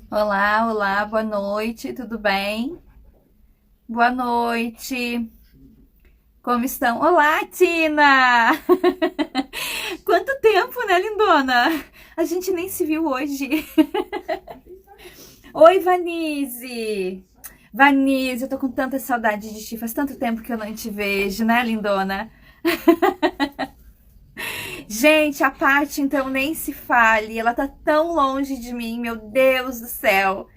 Olá, olá, boa noite, tudo bem? Boa noite, como estão? Olá, Tina! Quanto tempo, né, lindona? A gente nem se viu hoje. Oi, Vanise! Vanise, eu tô com tanta saudade de ti, faz tanto tempo que eu não te vejo, né, lindona? Gente, a Paty, então, nem se fale, ela tá tão longe de mim, meu Deus do céu.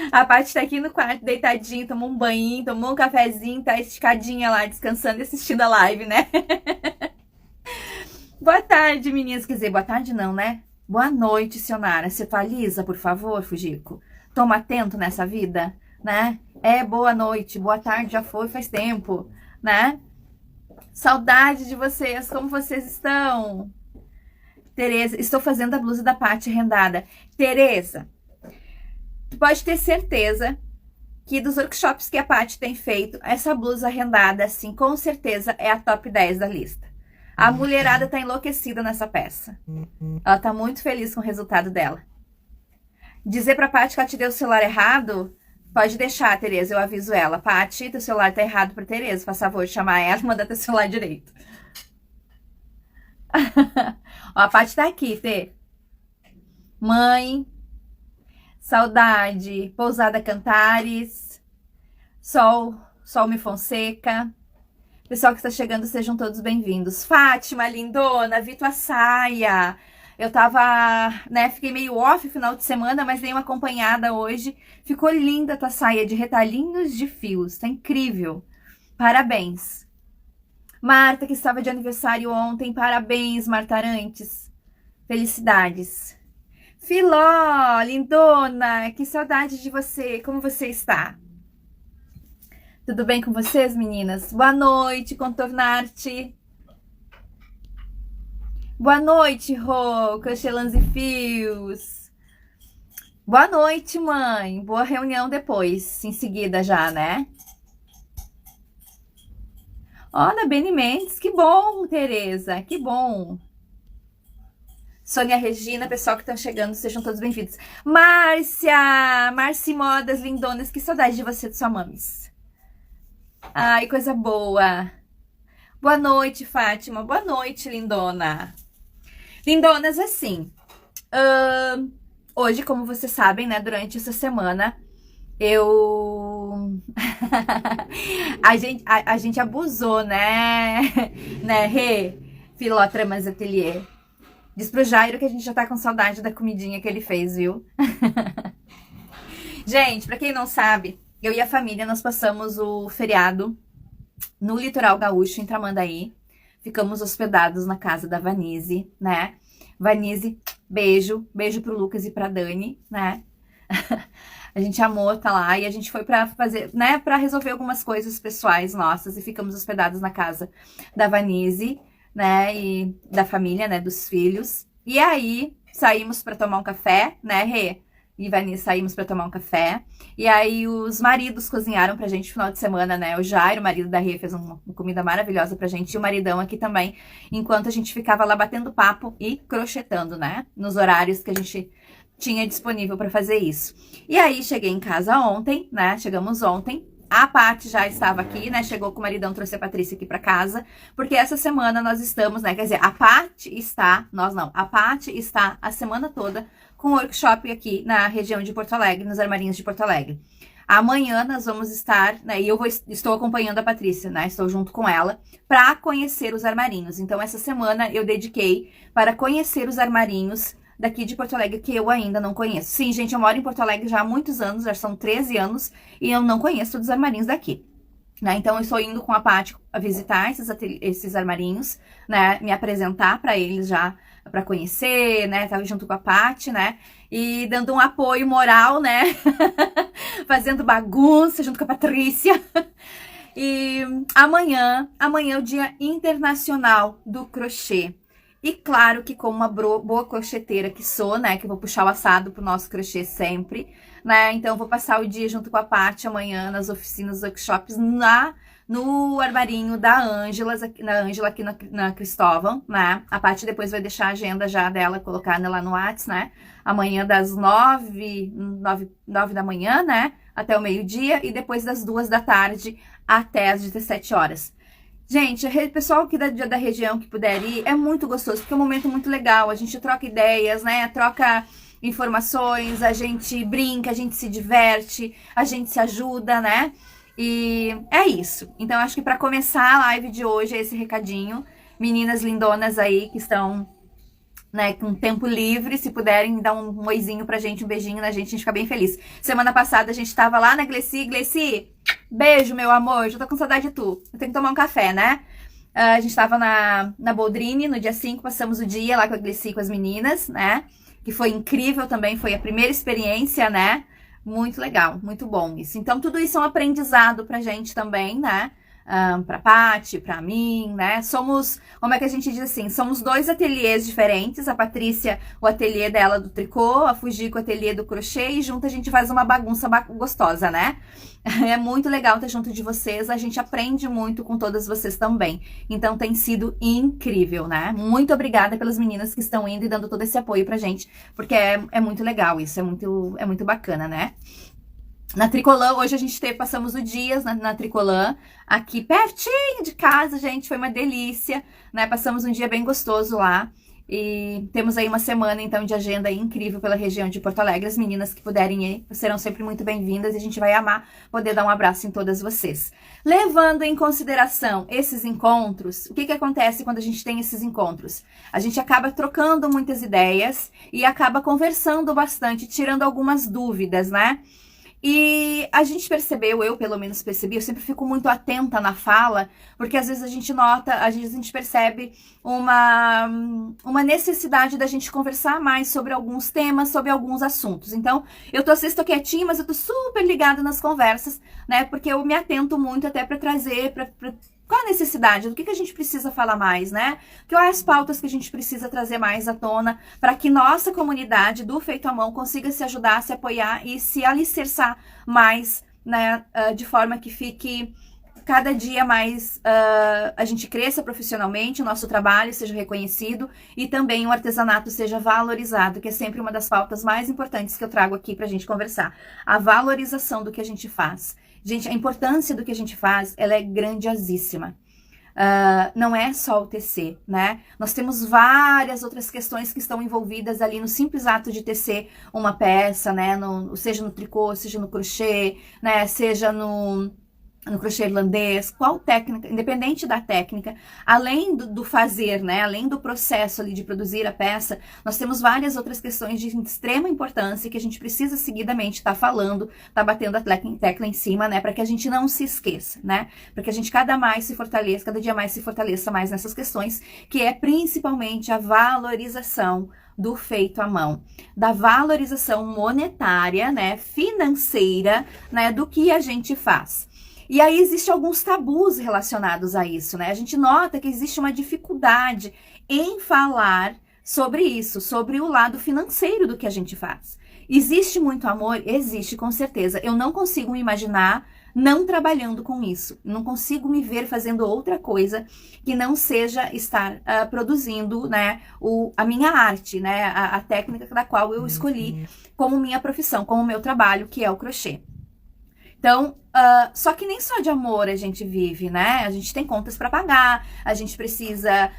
A Paty tá aqui no quarto, deitadinha, tomou um banho, tomou um cafezinho, tá esticadinha lá, descansando e assistindo a live, né? Boa tarde, meninas. Quer dizer, boa tarde não, né? Boa noite, Sionara. Se atualiza, por favor, Fujico. Toma atento nessa vida, né? É, boa noite, boa tarde, já foi, faz tempo, né? Saudade de vocês, como vocês estão? Tereza, estou fazendo a blusa da Paty rendada. Tereza, tu pode ter certeza que dos workshops que a Paty tem feito, essa blusa rendada, assim, com certeza é a top 10 da lista. A mulherada tá enlouquecida nessa peça. Ela tá muito feliz com o resultado dela. Dizer pra Paty que ela te deu o celular errado, pode deixar, Tereza, eu aviso ela. Paty, teu celular tá errado pra Tereza, faz favor de chamar ela e mandar teu celular direito. Ó, a Paty tá aqui, Tê. Mãe, Saudade, Pousada Cantares, Sol Me Fonseca. Pessoal que está chegando, sejam todos bem-vindos. Fátima, lindona, vi tua saia. Eu tava, né, fiquei meio off final de semana, mas dei uma acompanhada hoje. Ficou linda a tua saia de retalhinhos de fios, tá incrível. Parabéns. Marta, que estava de aniversário ontem, parabéns, Marta Arantes. Felicidades. Filó, lindona, que saudade de você. Como você está? Tudo bem com vocês, meninas? Boa noite, Contornarte. Boa noite, Rô, Crochêlands e Fios. Boa noite, mãe. Boa reunião depois, em seguida já, né? Olha, Beni Mendes, que bom, Tereza, que bom. Sônia Regina, pessoal que estão chegando, sejam todos bem-vindos. Márcia, Marci Modas, lindonas, que saudade de você, de sua mames. Ai, coisa boa. Boa noite, Fátima. Boa noite, lindona. Lindonas, assim, hoje, como vocês sabem, né, durante essa semana, eu... a gente abusou, né? Né, Rê? Filó Tramas Atelier. Diz pro Jairo que a gente já tá com saudade da comidinha que ele fez, viu? Gente, pra quem não sabe, eu e a família, nós passamos o feriado no litoral gaúcho, em Tramandaí. Ficamos hospedados na casa da Vanise, né? Vanise, beijo. Beijo pro Lucas e pra Dani, né? A gente amou tá lá e a gente foi pra fazer, né? Pra resolver algumas coisas pessoais nossas e ficamos hospedados na casa da Vanise, né? E da família, né? Dos filhos. E aí, saímos pra tomar um café, né, Rê? E Vanessa saímos pra tomar um café. E aí os maridos cozinharam pra gente no final de semana, né? O Jairo, o marido da Rê, fez uma comida maravilhosa pra gente. E o maridão aqui também, enquanto a gente ficava lá batendo papo e crochetando, né? Nos horários que a gente tinha disponível pra fazer isso. E aí cheguei em casa ontem, né? Chegamos ontem. A Paty já estava aqui, né? Chegou com o maridão, trouxe a Patrícia aqui pra casa. Porque essa semana nós estamos, né? Quer dizer, a Paty está, nós não. A Paty está a semana toda com o workshop aqui na região de Porto Alegre, nos armarinhos de Porto Alegre. Amanhã nós vamos estar, né, e estou acompanhando a Patrícia, né, estou junto com ela, para conhecer os armarinhos. Então, essa semana eu dediquei para conhecer os armarinhos daqui de Porto Alegre, que eu ainda não conheço. Sim, gente, eu moro em Porto Alegre já há muitos anos, já são 13 anos, e eu não conheço todos os armarinhos daqui. Né? Então, eu estou indo com a Paty a visitar esses armarinhos, né, me apresentar para eles já, para conhecer, né, tava junto com a Paty, né, e dando um apoio moral, né, fazendo bagunça junto com a Patrícia. E amanhã é o Dia Internacional do Crochê. E claro que como uma boa crocheteira que sou, né, que vou puxar o assado pro nosso crochê sempre, né, então vou passar o dia junto com a Paty amanhã nas oficinas, workshops, no armarinho da Ângela aqui na Cristóvão, né? A Paty depois vai deixar a agenda já dela colocada lá no WhatsApp, né? Amanhã das 9 da manhã, né? Até o meio-dia e depois das 2 da tarde até as 17 horas. Gente, o pessoal aqui da região que puder ir, é muito gostoso, porque é um momento muito legal, a gente troca ideias, né? Troca informações, a gente brinca, a gente se diverte, a gente se ajuda, né? E é isso. Então, acho que para começar a live de hoje, é esse recadinho. Meninas lindonas aí que estão, né, com tempo livre, se puderem dar um oizinho pra gente, um beijinho na gente, a gente fica bem feliz. Semana passada a gente tava lá na Gleci. Gleci, beijo, meu amor, já tô com saudade de tu. Eu tenho que tomar um café, né? A gente tava na Boldrini no dia 5, passamos o dia lá com a Gleci, com as meninas, né? Que foi incrível também, foi a primeira experiência, né? Muito legal, muito bom isso. Então, tudo isso é um aprendizado pra gente também, né? Pra Paty, pra mim, né? Somos, como é que a gente diz assim? Somos 2 ateliês diferentes. A Patrícia, o ateliê dela do tricô, a Fujico, o ateliê do crochê, e junto a gente faz uma bagunça gostosa, né? É muito legal estar junto de vocês, a gente aprende muito com todas vocês também. Então tem sido incrível, né? Muito obrigada pelas meninas que estão indo e dando todo esse apoio pra gente, porque é muito legal isso, é muito bacana, né? Na Tricolã, hoje a gente passamos o dia na Tricolã, aqui pertinho de casa, gente, foi uma delícia, né? Passamos um dia bem gostoso lá. E temos aí uma semana, então, de agenda incrível pela região de Porto Alegre. As meninas que puderem ir serão sempre muito bem-vindas e a gente vai amar poder dar um abraço em todas vocês. Levando em consideração esses encontros, o que acontece quando a gente tem esses encontros? A gente acaba trocando muitas ideias e acaba conversando bastante, tirando algumas dúvidas, né? E a gente percebeu, eu pelo menos percebi, eu sempre fico muito atenta na fala, porque às vezes a gente nota, às vezes a gente percebe uma necessidade da gente conversar mais sobre alguns temas, sobre alguns assuntos. Então, eu às vezes tô quietinha, mas eu tô super ligada nas conversas, né? Porque eu me atento muito até para trazer, qual a necessidade? Do que a gente precisa falar mais, né? Quais as pautas que a gente precisa trazer mais à tona para que nossa comunidade do Feito à Mão consiga se ajudar, se apoiar e se alicerçar mais, né? De forma que fique cada dia mais, a gente cresça profissionalmente, o nosso trabalho seja reconhecido e também o artesanato seja valorizado, que é sempre uma das pautas mais importantes que eu trago aqui pra gente conversar. A valorização do que a gente faz. Gente, a importância do que a gente faz, ela é grandiosíssima. Não é só o tecer, né? Nós temos várias outras questões que estão envolvidas ali no simples ato de tecer uma peça, né? Seja no tricô, seja no crochê, né? Seja no crochê irlandês, qual técnica, independente da técnica, além do fazer, né, além do processo ali de produzir a peça, nós temos várias outras questões de extrema importância que a gente precisa seguidamente estar falando, estar batendo a tecla em cima, né, para que a gente não se esqueça, né, para que a gente cada dia mais se fortaleça mais nessas questões, que é principalmente a valorização do feito à mão, da valorização monetária, né, financeira, né, do que a gente faz. E aí existem alguns tabus relacionados a isso, né? A gente nota que existe uma dificuldade em falar sobre isso, sobre o lado financeiro do que a gente faz. Existe muito amor? Existe, com certeza. Eu não consigo me imaginar não trabalhando com isso. Não consigo me ver fazendo outra coisa que não seja estar produzindo, né, a minha arte, né, a técnica da qual eu escolhi como minha profissão, como meu trabalho, que é o crochê. Então, só que nem só de amor a gente vive, né? A gente tem contas para pagar, a gente precisa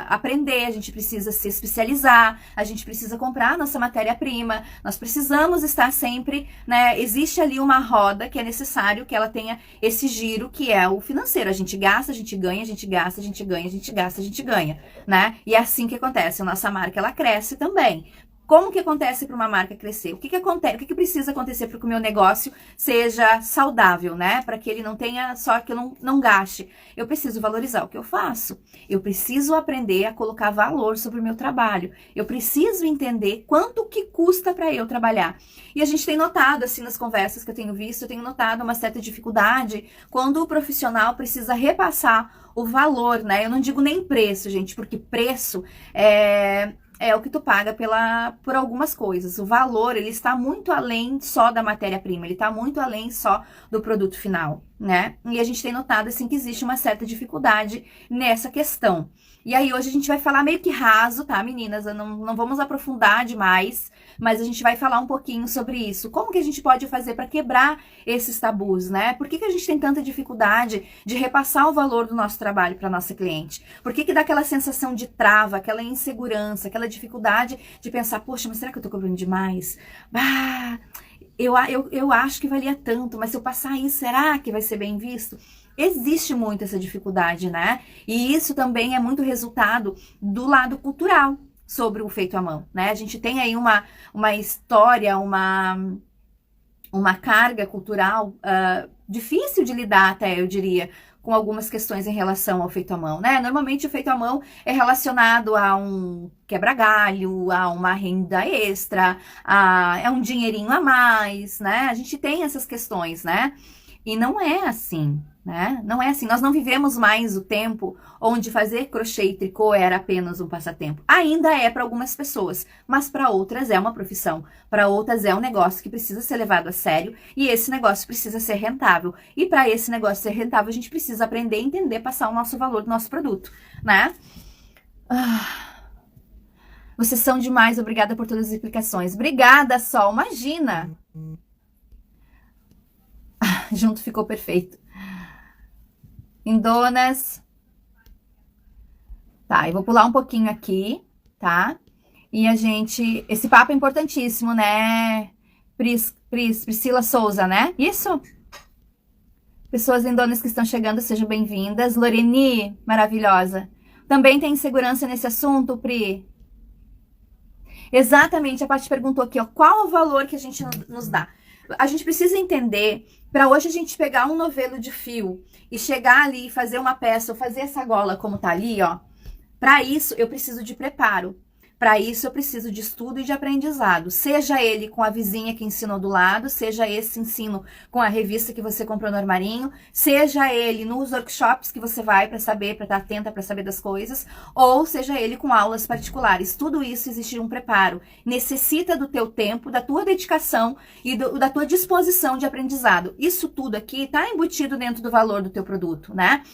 aprender, a gente precisa se especializar, a gente precisa comprar a nossa matéria-prima, nós precisamos estar sempre, né? Existe ali uma roda que é necessário que ela tenha esse giro que é o financeiro. A gente gasta, a gente ganha, a gente gasta, a gente ganha, a gente gasta, a gente ganha, né? E é assim que acontece, a nossa marca ela cresce também. Como que acontece para uma marca crescer? O que acontece? O que precisa acontecer para que o meu negócio seja saudável, né? Para que ele não tenha só que eu não gaste. Eu preciso valorizar o que eu faço. Eu preciso aprender a colocar valor sobre o meu trabalho. Eu preciso entender quanto que custa para eu trabalhar. E a gente tem notado, assim, nas conversas que eu tenho visto, eu tenho notado uma certa dificuldade quando o profissional precisa repassar o valor, né? Eu não digo nem preço, gente, porque preço é o que tu paga por algumas coisas. O valor, ele está muito além só da matéria-prima, ele está muito além só do produto final, né? E a gente tem notado, assim, que existe uma certa dificuldade nessa questão. E aí hoje a gente vai falar meio que raso, tá, meninas? Não vamos aprofundar demais, mas a gente vai falar um pouquinho sobre isso. Como que a gente pode fazer para quebrar esses tabus, né? Por que que a gente tem tanta dificuldade de repassar o valor do nosso trabalho para nossa cliente? Por que que dá aquela sensação de trava, aquela insegurança, aquela dificuldade de pensar, poxa, mas será que eu tô cobrando demais? Bah, eu acho que valia tanto, mas se eu passar isso, será que vai ser bem visto? Existe muito essa dificuldade, né? E isso também é muito resultado do lado cultural sobre o feito à mão, né? A gente tem aí uma história, uma carga cultural difícil de lidar até, eu diria, com algumas questões em relação ao feito à mão, né? Normalmente o feito à mão é relacionado a um quebra-galho, a uma renda extra, a um dinheirinho a mais, né? A gente tem essas questões, né? E não é assim, né? Não é assim. Nós não vivemos mais o tempo onde fazer crochê e tricô era apenas um passatempo. Ainda é para algumas pessoas, mas para outras é uma profissão. Para outras é um negócio que precisa ser levado a sério e esse negócio precisa ser rentável. E para esse negócio ser rentável, a gente precisa aprender a entender, passar o nosso valor do nosso produto, né? Vocês são demais, obrigada por todas as explicações. Obrigada, Sol, imagina! Junto ficou perfeito. Lindonas. Tá, eu vou pular um pouquinho aqui, tá? E a gente... Esse papo é importantíssimo, né? Priscila Souza, né? Isso? Pessoas lindonas que estão chegando, sejam bem-vindas. Loreni, maravilhosa. Também tem insegurança nesse assunto, Pri? Exatamente, a Paty perguntou aqui, ó. Qual o valor que a gente nos dá? A gente precisa entender, para hoje a gente pegar um novelo de fio e chegar ali e fazer uma peça ou fazer essa gola como tá ali, ó. Para isso eu preciso de preparo. Para isso eu preciso de estudo e de aprendizado. Seja ele com a vizinha que ensinou do lado, seja esse ensino com a revista que você comprou no armarinho, seja ele nos workshops que você vai para saber, para estar atenta, para saber das coisas, ou seja ele com aulas particulares. Tudo isso exige um preparo. Necessita do teu tempo, da tua dedicação e da tua disposição de aprendizado. Isso tudo aqui está embutido dentro do valor do teu produto, né?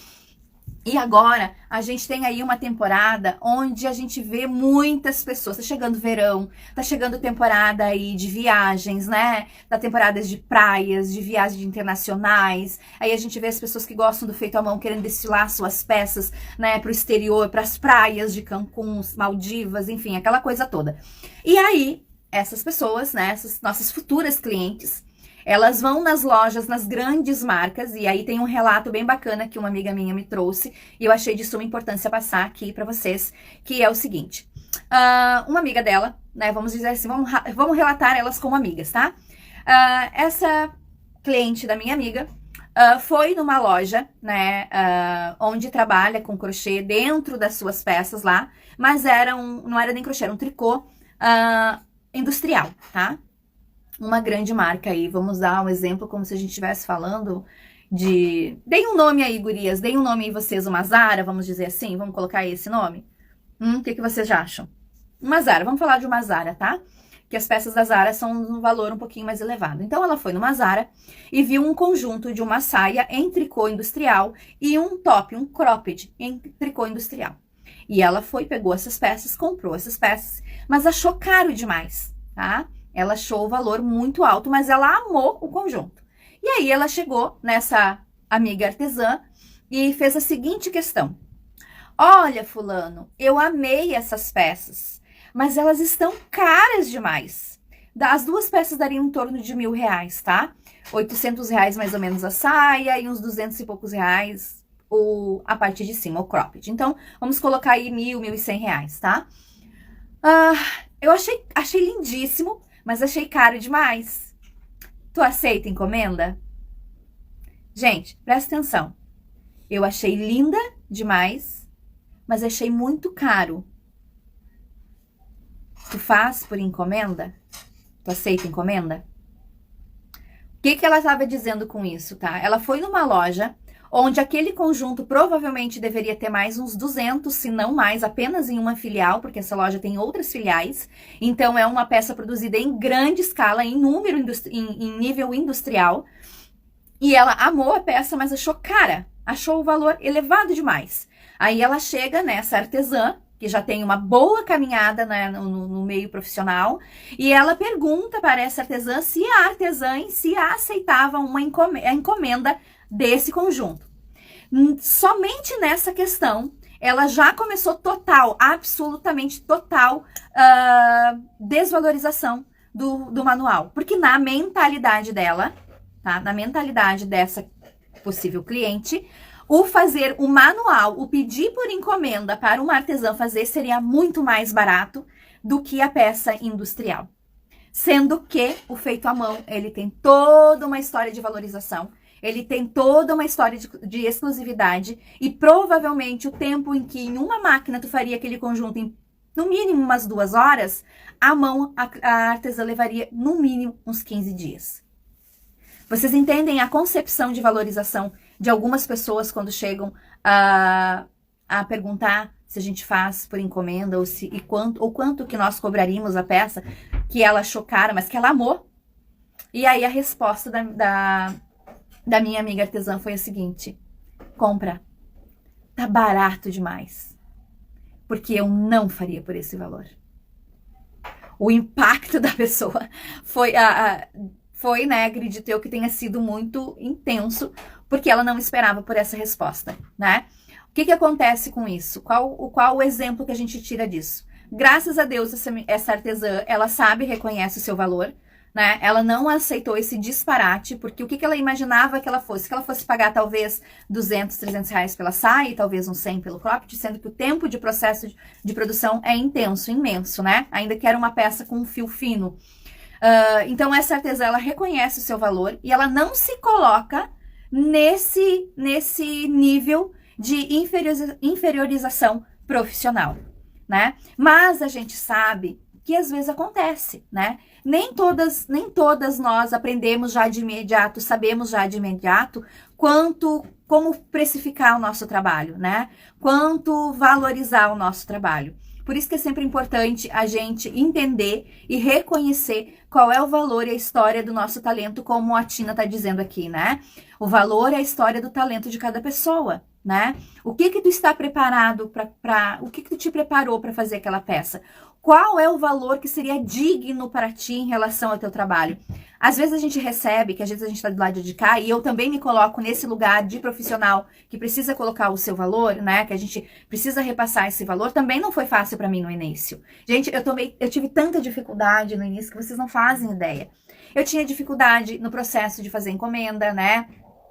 E agora, a gente tem aí uma temporada onde a gente vê muitas pessoas. Tá chegando verão, tá chegando temporada aí de viagens, né? Da temporada de praias, de viagens internacionais. Aí a gente vê as pessoas que gostam do feito à mão querendo destilar suas peças, né, pro exterior, pras praias de Cancún, Maldivas, enfim, aquela coisa toda. E aí, essas pessoas, né, essas nossas futuras clientes, elas vão nas lojas, nas grandes marcas, e aí tem um relato bem bacana que uma amiga minha me trouxe, e eu achei de suma importância passar aqui para vocês, que é o seguinte. Uma amiga dela, né, vamos dizer assim, vamos relatar elas como amigas, tá? Essa cliente da minha amiga foi numa loja, né, onde trabalha com crochê dentro das suas peças lá, mas não era nem crochê, era um tricô industrial, tá? Uma grande marca aí, vamos dar um exemplo como se a gente estivesse falando de... Deem um nome aí, gurias, deem um nome aí vocês, uma Zara, vamos dizer assim, vamos colocar aí esse nome? O que vocês já acham? Uma Zara, vamos falar de uma Zara, tá? Que as peças da Zara são um valor um pouquinho mais elevado. Então ela foi numa Zara e viu um conjunto de uma saia em tricô industrial e um top, um cropped em tricô industrial. E ela foi, pegou essas peças, comprou essas peças, mas achou caro demais, tá? Ela achou o valor muito alto, mas ela amou o conjunto. E aí ela chegou nessa amiga artesã e fez a seguinte questão. Olha, fulano, eu amei essas peças, mas elas estão caras demais. As duas peças dariam em torno de R$1.000, tá? R$800 mais ou menos a saia e uns 200 e poucos reais a parte de cima, o cropped. Então, vamos colocar aí R$1.000, R$1.100, tá? Eu achei lindíssimo, mas achei caro demais. Tu aceita encomenda? Gente, presta atenção. Eu achei linda demais, mas achei muito caro. Tu faz por encomenda? Tu aceita encomenda? O que ela estava dizendo com isso, tá? Ela foi numa loja onde aquele conjunto provavelmente deveria ter mais uns 200, se não mais, apenas em uma filial, porque essa loja tem outras filiais. Então, é uma peça produzida em grande escala, em nível industrial. E ela amou a peça, mas achou cara, achou o valor elevado demais. Aí ela chega nessa artesã, que já tem uma boa caminhada, né, no meio profissional, e ela pergunta para essa artesã se a artesã em si aceitava a encomenda desse conjunto. Somente nessa questão, ela já começou total, absolutamente total, desvalorização do manual. Porque na mentalidade dela, tá? Na mentalidade dessa possível cliente, o fazer o manual, o pedir por encomenda para uma artesã fazer seria muito mais barato do que a peça industrial. Sendo que o feito à mão, ele tem toda uma história de valorização, ele tem toda uma história de exclusividade e provavelmente o tempo em que em uma máquina tu faria aquele conjunto em no mínimo umas 2 horas, a mão, a artesã levaria no mínimo uns 15 dias. Vocês entendem a concepção de valorização de algumas pessoas quando chegam a perguntar se a gente faz por encomenda ou quanto que nós cobraríamos a peça que ela achou cara, mas que ela amou? E aí a resposta da minha amiga artesã foi a seguinte: compra, tá barato demais, porque eu não faria por esse valor. O impacto da pessoa foi, né, acredito eu, que tenha sido muito intenso, porque ela não esperava por essa resposta, né? O que acontece com isso? Qual o exemplo que a gente tira disso? Graças a Deus, essa artesã, ela sabe, reconhece o seu valor, né? Ela não aceitou esse disparate, porque o que ela imaginava que ela fosse? Que ela fosse pagar talvez 200, 300 reais pela saia, e talvez uns 100 pelo cropped, sendo que o tempo de processo de produção é intenso, imenso, né? Ainda que era uma peça com um fio fino. Então essa artesã, ela reconhece o seu valor e ela não se coloca nesse nível de inferiorização profissional, né? Mas a gente sabe que às vezes acontece, né? Nem todas nós aprendemos já de imediato, sabemos já de imediato como precificar o nosso trabalho, né? Quanto valorizar o nosso trabalho. Por isso que é sempre importante a gente entender e reconhecer qual é o valor e a história do nosso talento, como a Tina está dizendo aqui, né? O valor é a história do talento de cada pessoa, né? O que tu está preparado o que tu te preparou para fazer aquela peça? Qual é o valor que seria digno para ti em relação ao teu trabalho? Às vezes a gente recebe, que às vezes a gente está do lado de cá, e eu também me coloco nesse lugar de profissional que precisa colocar o seu valor, né? Que a gente precisa repassar esse valor. Também não foi fácil para mim no início. Gente, eu tive tanta dificuldade no início que vocês não fazem ideia. Eu tinha dificuldade no processo de fazer encomenda, né?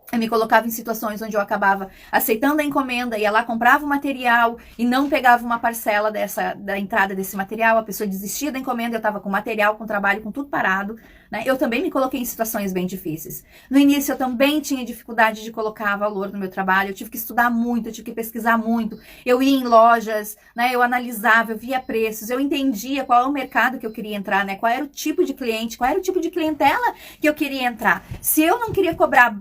Eu me colocava em situações onde eu acabava aceitando a encomenda, ia lá, comprava o material e não pegava uma parcela da entrada desse material, a pessoa desistia da encomenda, eu estava com material, com trabalho, com tudo parado, né? Eu também me coloquei em situações bem difíceis. No início eu também tinha dificuldade de colocar valor no meu trabalho, eu tive que estudar muito, eu tive que pesquisar muito, eu ia em lojas, né? Eu analisava, eu via preços, eu entendia qual é o mercado que eu queria entrar, né? Qual era o tipo de cliente, qual era o tipo de clientela que eu queria entrar. Se eu não queria cobrar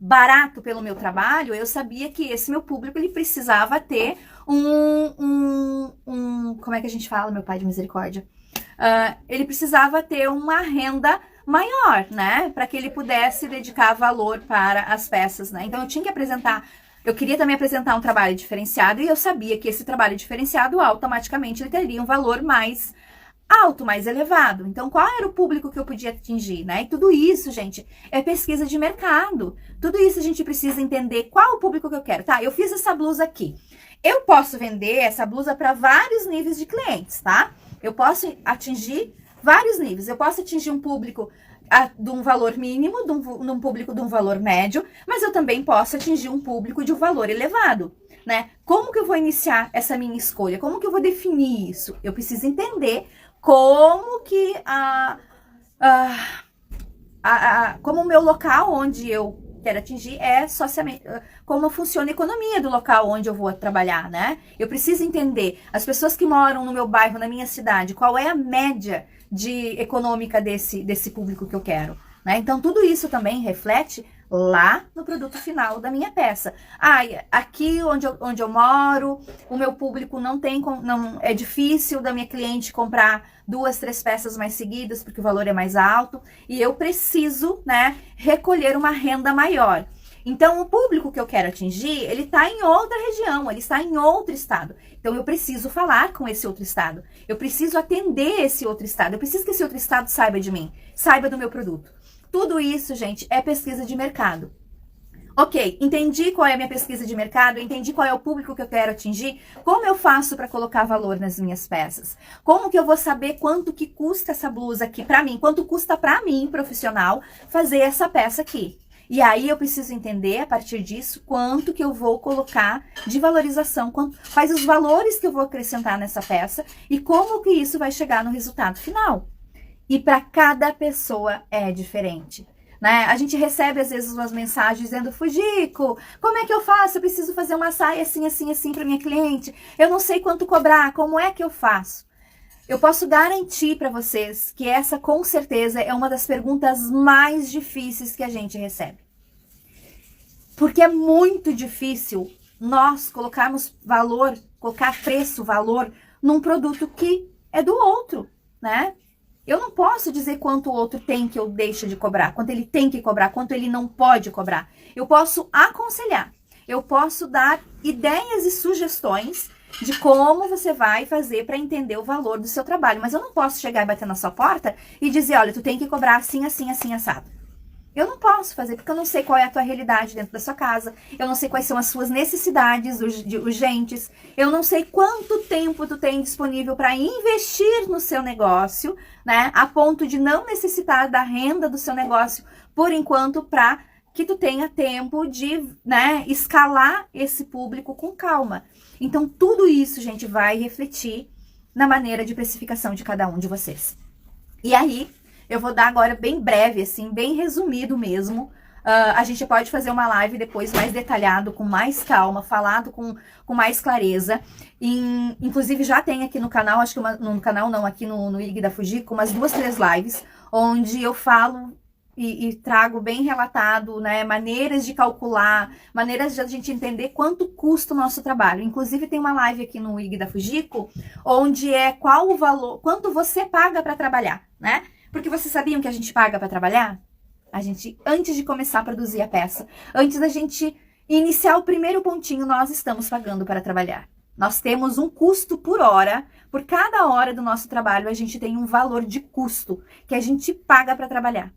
barato pelo meu trabalho, eu sabia que esse meu público, ele precisava ter como é que a gente fala, meu pai de misericórdia? Ele precisava ter uma renda maior, né? Para que ele pudesse dedicar valor para as peças, né? Então eu tinha que eu queria também apresentar um trabalho diferenciado e eu sabia que esse trabalho diferenciado automaticamente ele teria um valor mais alto, mais elevado. Então, qual era o público que eu podia atingir, né? E tudo isso, gente, é pesquisa de mercado. Tudo isso a gente precisa entender qual o público que eu quero. Tá, eu fiz essa blusa aqui. Eu posso vender essa blusa para vários níveis de clientes, tá? Eu posso atingir vários níveis. Eu posso atingir um público de um valor mínimo, de um público de um valor médio, mas eu também posso atingir um público de um valor elevado, né? Como que eu vou iniciar essa minha escolha? Como que eu vou definir isso? Eu preciso entender como que como o meu local onde eu quero atingir é socialmente, como funciona a economia do local onde eu vou trabalhar, né? Eu preciso entender as pessoas que moram no meu bairro, na minha cidade, qual é a média econômica desse público que eu quero, né? Então tudo isso também reflete lá no produto final da minha peça. Aqui onde eu moro, o meu público não é difícil da minha cliente comprar 2, 3 peças mais seguidas, porque o valor é mais alto, e eu preciso, né, recolher uma renda maior. Então, o público que eu quero atingir, ele está em outra região, ele está em outro estado. Então, eu preciso falar com esse outro estado. Eu preciso atender esse outro estado. Eu preciso que esse outro estado saiba de mim, saiba do meu produto. Tudo isso, gente, é pesquisa de mercado. Ok, entendi qual é a minha pesquisa de mercado, entendi qual é o público que eu quero atingir, como eu faço para colocar valor nas minhas peças? Como que eu vou saber quanto que custa essa blusa aqui para mim? Quanto custa para mim, profissional, fazer essa peça aqui? E aí eu preciso entender, a partir disso, quanto que eu vou colocar de valorização, quais os valores que eu vou acrescentar nessa peça e como que isso vai chegar no resultado final. E para cada pessoa é diferente, né? A gente recebe às vezes umas mensagens dizendo: Fujiko, como é que eu faço? Eu preciso fazer uma saia assim, assim, assim para minha cliente. Eu não sei quanto cobrar, como é que eu faço? Eu posso garantir para vocês que essa, com certeza, é uma das perguntas mais difíceis que a gente recebe. Porque é muito difícil nós colocarmos valor, colocar preço, valor, num produto que é do outro, né? Eu não posso dizer quanto o outro tem que eu deixo de cobrar, quanto ele tem que cobrar, quanto ele não pode cobrar. Eu posso aconselhar, eu posso dar ideias e sugestões de como você vai fazer para entender o valor do seu trabalho. Mas eu não posso chegar e bater na sua porta e dizer: olha, tu tem que cobrar assim, assim, assim, assado. Eu não posso fazer, porque eu não sei qual é a tua realidade dentro da sua casa, eu não sei quais são as suas necessidades urgentes, eu não sei quanto tempo tu tem disponível para investir no seu negócio, né, a ponto de não necessitar da renda do seu negócio por enquanto, para que tu tenha tempo de, né, escalar esse público com calma. Então, tudo isso, gente, vai refletir na maneira de precificação de cada um de vocês. E aí, eu vou dar agora bem breve, assim, bem resumido mesmo. A gente pode fazer uma live depois mais detalhado, com mais calma, falado com mais clareza. Inclusive, já tem aqui no canal, acho que no canal não, aqui no IG da Fujiko, umas 2, 3 lives, onde eu falo e trago bem relatado, né, maneiras de calcular, maneiras de a gente entender quanto custa o nosso trabalho. Inclusive, tem uma live aqui no IG da Fujiko, onde é qual o valor, quanto você paga para trabalhar, né? Porque vocês sabiam que a gente paga para trabalhar? A gente, antes de começar a produzir a peça, antes da gente iniciar o primeiro pontinho, nós estamos pagando para trabalhar. Nós temos um custo por hora, por cada hora do nosso trabalho, a gente tem um valor de custo que a gente paga para trabalhar.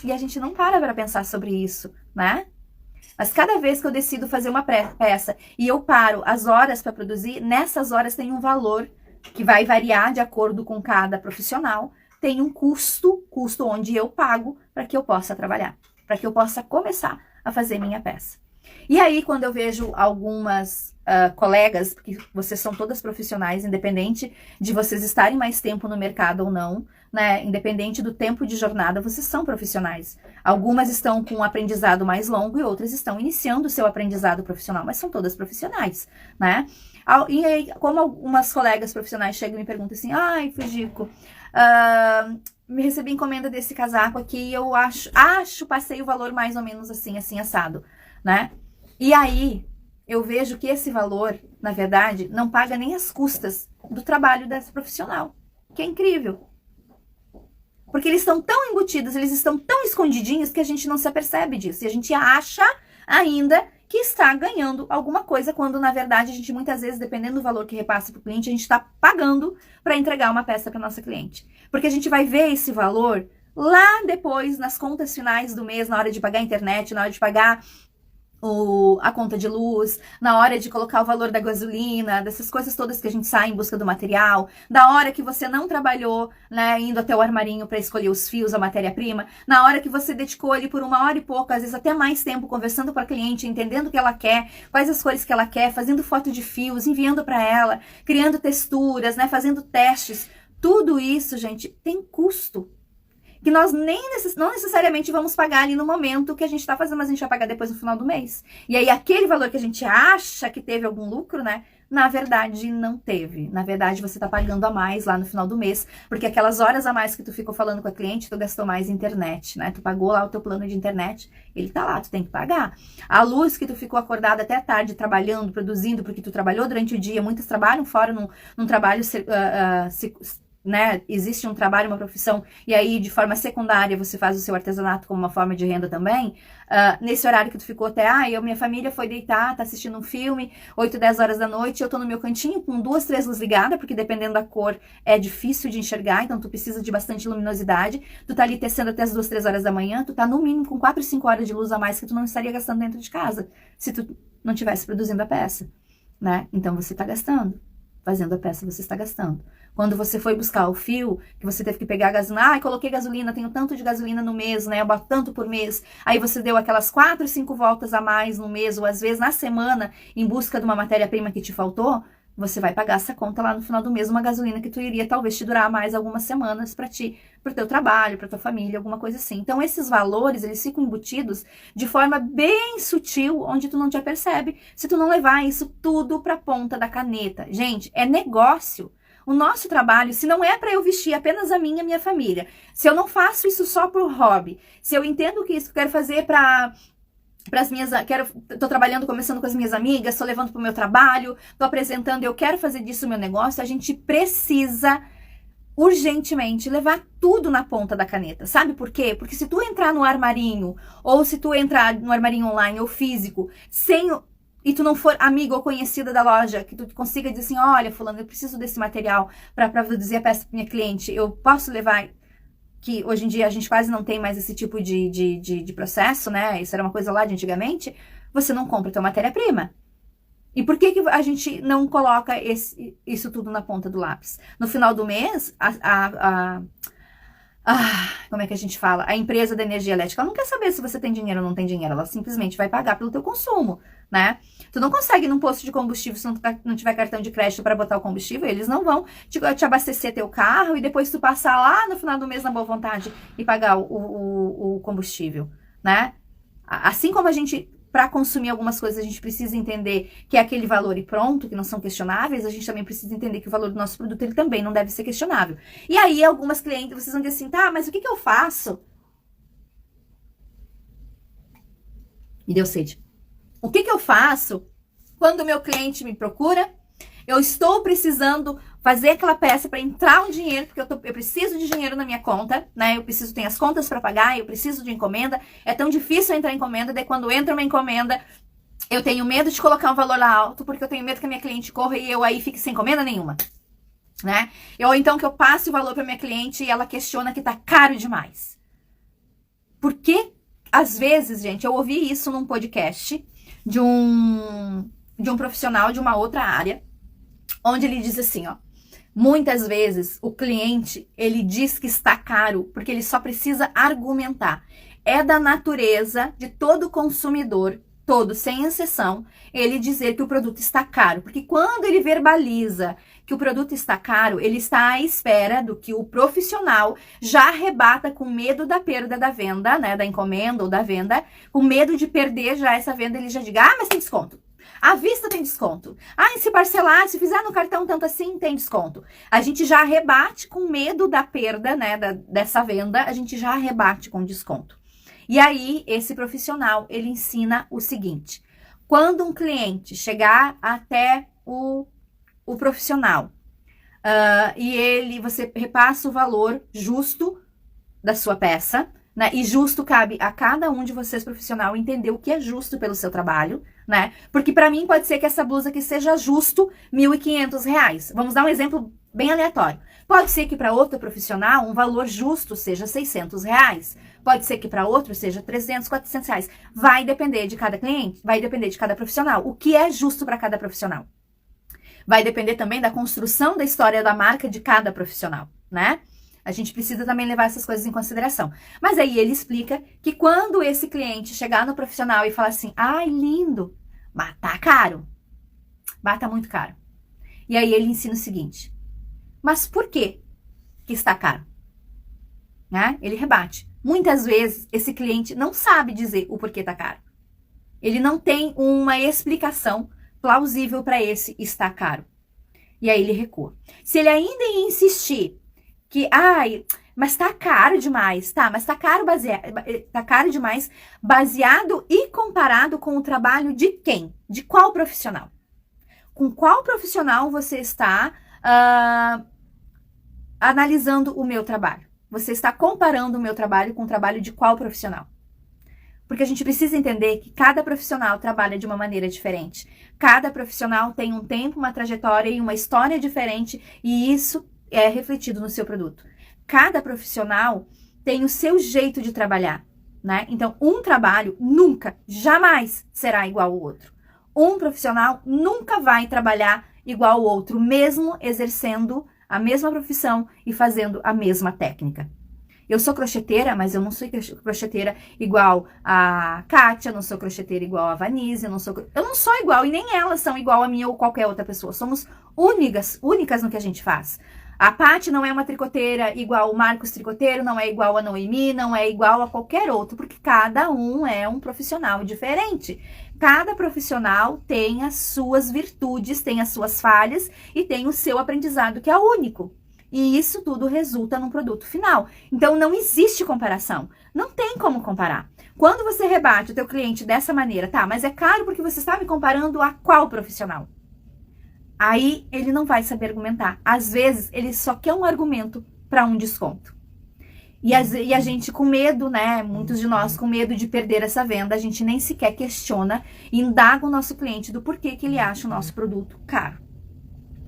E a gente não para pensar sobre isso, né? Mas cada vez que eu decido fazer uma peça e eu paro as horas para produzir, nessas horas tem um valor que vai variar de acordo com cada profissional. Tem um custo onde eu pago para que eu possa trabalhar, para que eu possa começar a fazer minha peça. E aí, quando eu vejo algumas colegas, porque vocês são todas profissionais, independente de vocês estarem mais tempo no mercado ou não, né? Independente do tempo de jornada, vocês são profissionais. Algumas estão com um aprendizado mais longo e outras estão iniciando o seu aprendizado profissional, mas são todas profissionais, né? E aí, como algumas colegas profissionais chegam e me perguntam assim: ai, Fujiko, me recebi encomenda desse casaco aqui e eu passei o valor mais ou menos assim, assim, assado, né? E aí, eu vejo que esse valor, na verdade, não paga nem as custas do trabalho dessa profissional, que é incrível. Porque eles estão tão embutidos, eles estão tão escondidinhos que a gente não se apercebe disso. E a gente acha ainda que está ganhando alguma coisa, quando na verdade a gente muitas vezes, dependendo do valor que repassa para o cliente, a gente está pagando para entregar uma peça para nossa cliente. Porque a gente vai ver esse valor lá depois, nas contas finais do mês, na hora de pagar a internet, na hora de pagar a conta de luz, na hora de colocar o valor da gasolina, dessas coisas todas que a gente sai em busca do material, da hora que você não trabalhou, né, indo até o armarinho para escolher os fios, a matéria-prima, na hora que você dedicou ali por 1 hora e pouco, às vezes até mais tempo, conversando com a cliente, entendendo o que ela quer, quais as cores que ela quer, fazendo foto de fios, enviando para ela, criando texturas, né, fazendo testes. Tudo isso, gente, tem custo. Que nós não necessariamente vamos pagar ali no momento que a gente está fazendo, mas a gente vai pagar depois no final do mês. E aí aquele valor que a gente acha que teve algum lucro, né, Na verdade, não teve. Na verdade, você tá pagando a mais lá no final do mês, porque aquelas horas a mais que tu ficou falando com a cliente, tu gastou mais internet, né? Tu pagou lá o teu plano de internet, ele tá lá, tu tem que pagar. A luz que tu ficou acordada até tarde, trabalhando, produzindo, porque tu trabalhou durante o dia, muitas trabalham fora num trabalho né, existe um trabalho, uma profissão, e aí de forma secundária você faz o seu artesanato como uma forma de renda também, nesse horário que tu ficou até, minha família foi deitar, tá assistindo um filme, 8, 10 horas da noite, eu tô no meu cantinho com 2, 3 luzes ligadas, porque dependendo da cor é difícil de enxergar, então tu precisa de bastante luminosidade, tu tá ali tecendo até as 2, 3 horas da manhã, tu tá no mínimo com 4, 5 horas de luz a mais que tu não estaria gastando dentro de casa, se tu não tivesse produzindo a peça, né? Então você tá gastando. Fazendo a peça, você está gastando. Quando você foi buscar o fio, que você teve que pegar a gasolina, coloquei gasolina, tenho tanto de gasolina no mês, né, eu boto tanto por mês, aí você deu aquelas 4, 5 voltas a mais no mês, ou às vezes na semana, em busca de uma matéria-prima que te faltou, você vai pagar essa conta lá no final do mês, uma gasolina que tu iria talvez te durar mais algumas semanas para ti, pro teu trabalho, pra tua família, alguma coisa assim. Então esses valores, eles ficam embutidos de forma bem sutil, onde tu não te apercebe, se tu não levar isso tudo pra ponta da caneta. Gente, é negócio. O nosso trabalho, se não é para eu vestir apenas a minha e a minha família, se eu não faço isso só por hobby, se eu entendo que isso eu quero fazer tô trabalhando, começando com as minhas amigas, tô levando pro meu trabalho, tô apresentando, eu quero fazer disso o meu negócio, a gente precisa urgentemente levar tudo na ponta da caneta. Sabe por quê? Porque se tu entrar no armarinho, ou se tu entrar no armarinho online ou físico, e tu não for amiga ou conhecida da loja, que tu consiga dizer assim, olha, fulano, eu preciso desse material para produzir a peça para minha cliente, eu posso levar, que hoje em dia a gente quase não tem mais esse tipo de processo, né? Isso era uma coisa lá de antigamente, você não compra a tua matéria-prima. E por que a gente não coloca isso tudo na ponta do lápis? No final do mês, como é que a gente fala? A empresa da energia elétrica, ela não quer saber se você tem dinheiro ou não tem dinheiro, ela simplesmente vai pagar pelo teu consumo, né? Tu não consegue num posto de combustível se não tiver cartão de crédito para botar o combustível, eles não vão te abastecer teu carro e depois tu passar lá no final do mês na boa vontade e pagar o combustível, né? Assim como a gente, para consumir algumas coisas, a gente precisa entender que é aquele valor e pronto, que não são questionáveis, a gente também precisa entender que o valor do nosso produto ele também não deve ser questionável. E aí, algumas clientes, vocês vão dizer assim, tá, mas o que eu faço? Me deu sede. O que eu faço quando o meu cliente me procura? Eu estou precisando fazer aquela peça para entrar um dinheiro, porque eu preciso de dinheiro na minha conta, né? Eu tenho as contas para pagar, eu preciso de encomenda. É tão difícil entrar encomenda, daí quando entra uma encomenda, eu tenho medo de colocar um valor lá alto, porque eu tenho medo que a minha cliente corra e eu aí fique sem encomenda nenhuma, né? Ou então que eu passe o valor para minha cliente e ela questiona que tá caro demais. Porque, às vezes, gente, eu ouvi isso num podcast de um profissional de uma outra área, onde ele diz assim, ó, muitas vezes o cliente, ele diz que está caro porque ele só precisa argumentar. É da natureza de todo consumidor, todo, sem exceção, ele dizer que o produto está caro, porque quando ele verbaliza que o produto está caro, ele está à espera do que o profissional já rebata com medo da perda da venda, né, da encomenda ou da venda, com medo de perder já essa venda, ele já diga, mas tem desconto. À vista tem desconto. E se parcelar, se fizer no cartão tanto assim, tem desconto. A gente já rebate com medo da perda, né, dessa venda, a gente já rebate com desconto. E aí, esse profissional, ele ensina o seguinte, quando um cliente chegar até o profissional e você repassa o valor justo da sua peça, né? E justo cabe a cada um de vocês, profissional, entender o que é justo pelo seu trabalho, né? Porque para mim pode ser que essa blusa aqui seja justo R$1.500. Vamos dar um exemplo bem aleatório. Pode ser que para outro profissional um valor justo seja R$600. Pode ser que para outro seja R$300, R$400. Vai depender de cada cliente, vai depender de cada profissional. O que é justo para cada profissional? Vai depender também da construção da história da marca de cada profissional, né? A gente precisa também levar essas coisas em consideração. Mas aí ele explica que quando esse cliente chegar no profissional e falar assim, lindo, mas tá caro. Tá muito caro. E aí ele ensina o seguinte, mas por que está caro? Né? Ele rebate. Muitas vezes esse cliente não sabe dizer o porquê tá caro. Ele não tem uma explicação plausível para esse está caro. E aí ele recua. Se ele ainda insistir que, mas tá caro demais, tá, mas tá caro demais, baseado e comparado com o trabalho de quem? De qual profissional? Com qual profissional você está analisando o meu trabalho? Você está comparando o meu trabalho com o trabalho de qual profissional? Porque a gente precisa entender que cada profissional trabalha de uma maneira diferente. Cada profissional tem um tempo, uma trajetória e uma história diferente, e isso é refletido no seu produto. Cada profissional tem o seu jeito de trabalhar, né? Então, um trabalho nunca, jamais será igual ao outro. Um profissional nunca vai trabalhar igual ao outro, mesmo exercendo a mesma profissão e fazendo a mesma técnica. Eu sou crocheteira, mas eu não sou crocheteira igual a Kátia, não sou crocheteira igual a Vanise, eu não sou igual, e nem elas são igual a mim ou qualquer outra pessoa. Somos únicas no que a gente faz. A Paty não é uma tricoteira igual o Marcos tricoteiro, não é igual a Noemi, não é igual a qualquer outro, porque cada um é um profissional diferente. Cada profissional tem as suas virtudes, tem as suas falhas e tem o seu aprendizado que é único. E isso tudo resulta num produto final. Então, não existe comparação. Não tem como comparar. Quando você rebate o teu cliente dessa maneira, tá, mas é caro porque você está me comparando a qual profissional? Aí, ele não vai saber argumentar. Às vezes, ele só quer um argumento para um desconto. E a gente com medo, né, muitos de nós com medo de perder essa venda, a gente nem sequer questiona e indaga o nosso cliente do porquê que ele acha o nosso produto caro.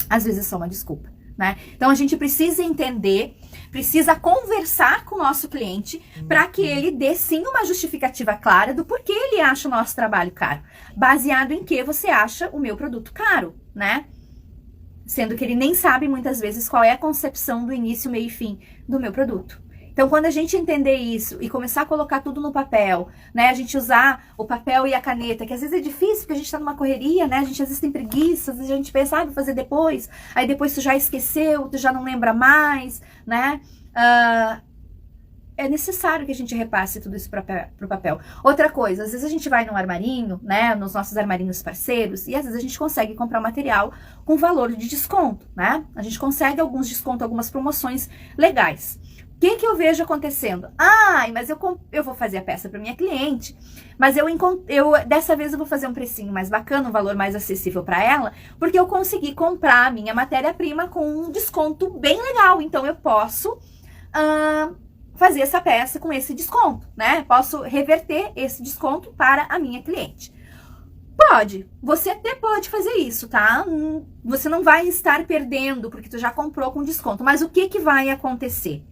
Às vezes é só uma desculpa. Né? Então, a gente precisa entender, precisa conversar com o nosso cliente para que ele dê sim uma justificativa clara do porquê ele acha o nosso trabalho caro. Baseado em que você acha o meu produto caro, né? Sendo que ele nem sabe muitas vezes qual é a concepção do início, meio e fim do meu produto. Então, quando a gente entender isso e começar a colocar tudo no papel, né? A gente usar o papel e a caneta, que às vezes é difícil, porque a gente tá numa correria, né? A gente às vezes tem preguiça, às vezes a gente pensa, vou fazer depois. Aí depois tu já esqueceu, tu já não lembra mais, né? É necessário que a gente repasse tudo isso pro papel. Outra coisa, às vezes a gente vai num armarinho, né? Nos nossos armarinhos parceiros, e às vezes a gente consegue comprar material com valor de desconto, né? A gente consegue alguns descontos, algumas promoções legais. O que eu vejo acontecendo? Mas eu vou fazer a peça para minha cliente, mas dessa vez eu vou fazer um precinho mais bacana, um valor mais acessível para ela, porque eu consegui comprar a minha matéria-prima com um desconto bem legal. Então eu posso fazer essa peça com esse desconto, né? Posso reverter esse desconto para a minha cliente. Pode, você até pode fazer isso, tá? Você não vai estar perdendo porque tu já comprou com desconto, mas o que vai acontecer?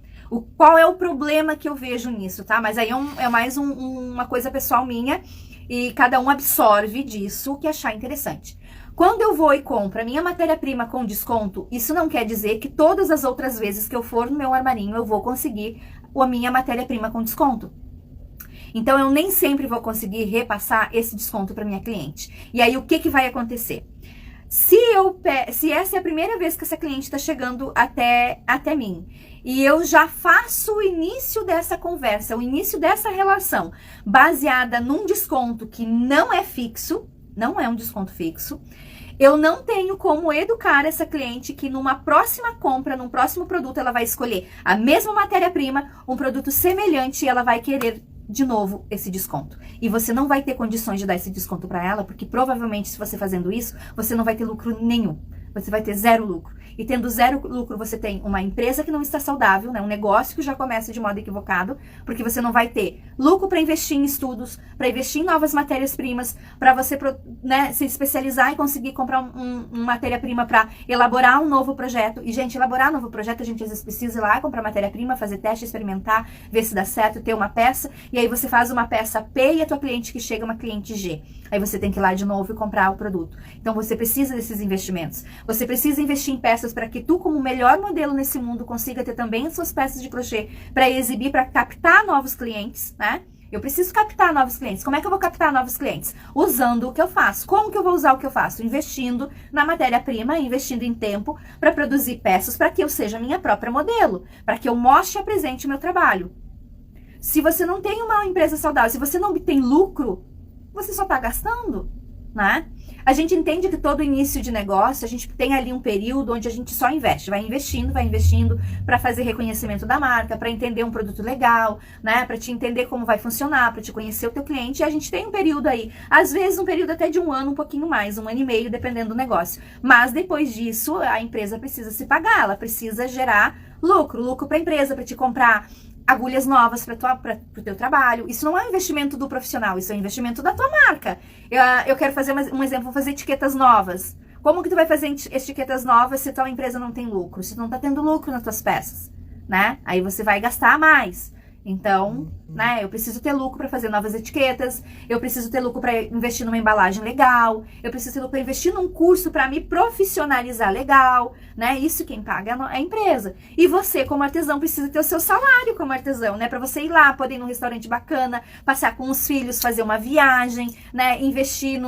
Qual é o problema que eu vejo nisso, tá? Mas aí é mais uma coisa pessoal minha e cada um absorve disso o que achar interessante. Quando eu vou e compro a minha matéria-prima com desconto, isso não quer dizer que todas as outras vezes que eu for no meu armarinho eu vou conseguir a minha matéria-prima com desconto. Então, eu nem sempre vou conseguir repassar esse desconto para minha cliente. E aí, o que vai acontecer? Se essa é a primeira vez que essa cliente está chegando até mim, e eu já faço o início dessa conversa, o início dessa relação, baseada num desconto que não é fixo, não é um desconto fixo, eu não tenho como educar essa cliente que numa próxima compra, num próximo produto, ela vai escolher a mesma matéria-prima, um produto semelhante, e ela vai querer de novo esse desconto. E você não vai ter condições de dar esse desconto para ela, porque provavelmente se você fazendo isso, você não vai ter lucro nenhum. Você vai ter zero lucro. E tendo zero lucro, você tem uma empresa que não está saudável, né? Um negócio que já começa de modo equivocado, porque você não vai ter lucro para investir em estudos, para investir em novas matérias-primas, para você, né, se especializar e conseguir comprar uma matéria-prima para elaborar um novo projeto. E, gente, elaborar um novo projeto, a gente às vezes precisa ir lá comprar matéria-prima, fazer teste, experimentar, ver se dá certo, ter uma peça. E aí você faz uma peça P e a tua cliente que chega é uma cliente G. Aí você tem que ir lá de novo e comprar o produto. Então, você precisa desses investimentos. Você precisa investir em peças para que tu, como melhor modelo nesse mundo, consiga ter também as suas peças de crochê para exibir, para captar novos clientes, né? Eu preciso captar novos clientes. Como é que eu vou captar novos clientes? Usando o que eu faço. Como que eu vou usar o que eu faço? Investindo na matéria-prima, investindo em tempo para produzir peças para que eu seja minha própria modelo, para que eu mostre e apresente o meu trabalho. Se você não tem uma empresa saudável, se você não obtém lucro, você só está gastando. né? A gente entende que todo início de negócio, a gente tem ali um período onde a gente só investe, vai investindo para fazer reconhecimento da marca, para entender um produto legal, né? Para te entender como vai funcionar, para te conhecer o teu cliente. E a gente tem um período aí, às vezes um período até de 1 ano, um pouquinho mais, 1 ano e meio, dependendo do negócio. Mas depois disso, a empresa precisa se pagar, ela precisa gerar lucro para a empresa, para te comprar agulhas novas para o teu trabalho. Isso não é um investimento do profissional, isso é um investimento da tua marca. Eu quero fazer um exemplo, vou fazer etiquetas novas. Como que tu vai fazer etiquetas novas se tua empresa não tem lucro? Se tu não tá tendo lucro nas tuas peças, né? Aí você vai gastar mais. Então, né, eu preciso ter lucro para fazer novas etiquetas, eu preciso ter lucro para investir numa embalagem legal, eu preciso ter lucro para investir num curso para me profissionalizar legal, né? Isso quem paga é a empresa. E você, como artesão, precisa ter o seu salário como artesão, né? Para você ir lá, poder ir num restaurante bacana, passear com os filhos, fazer uma viagem, né? Investir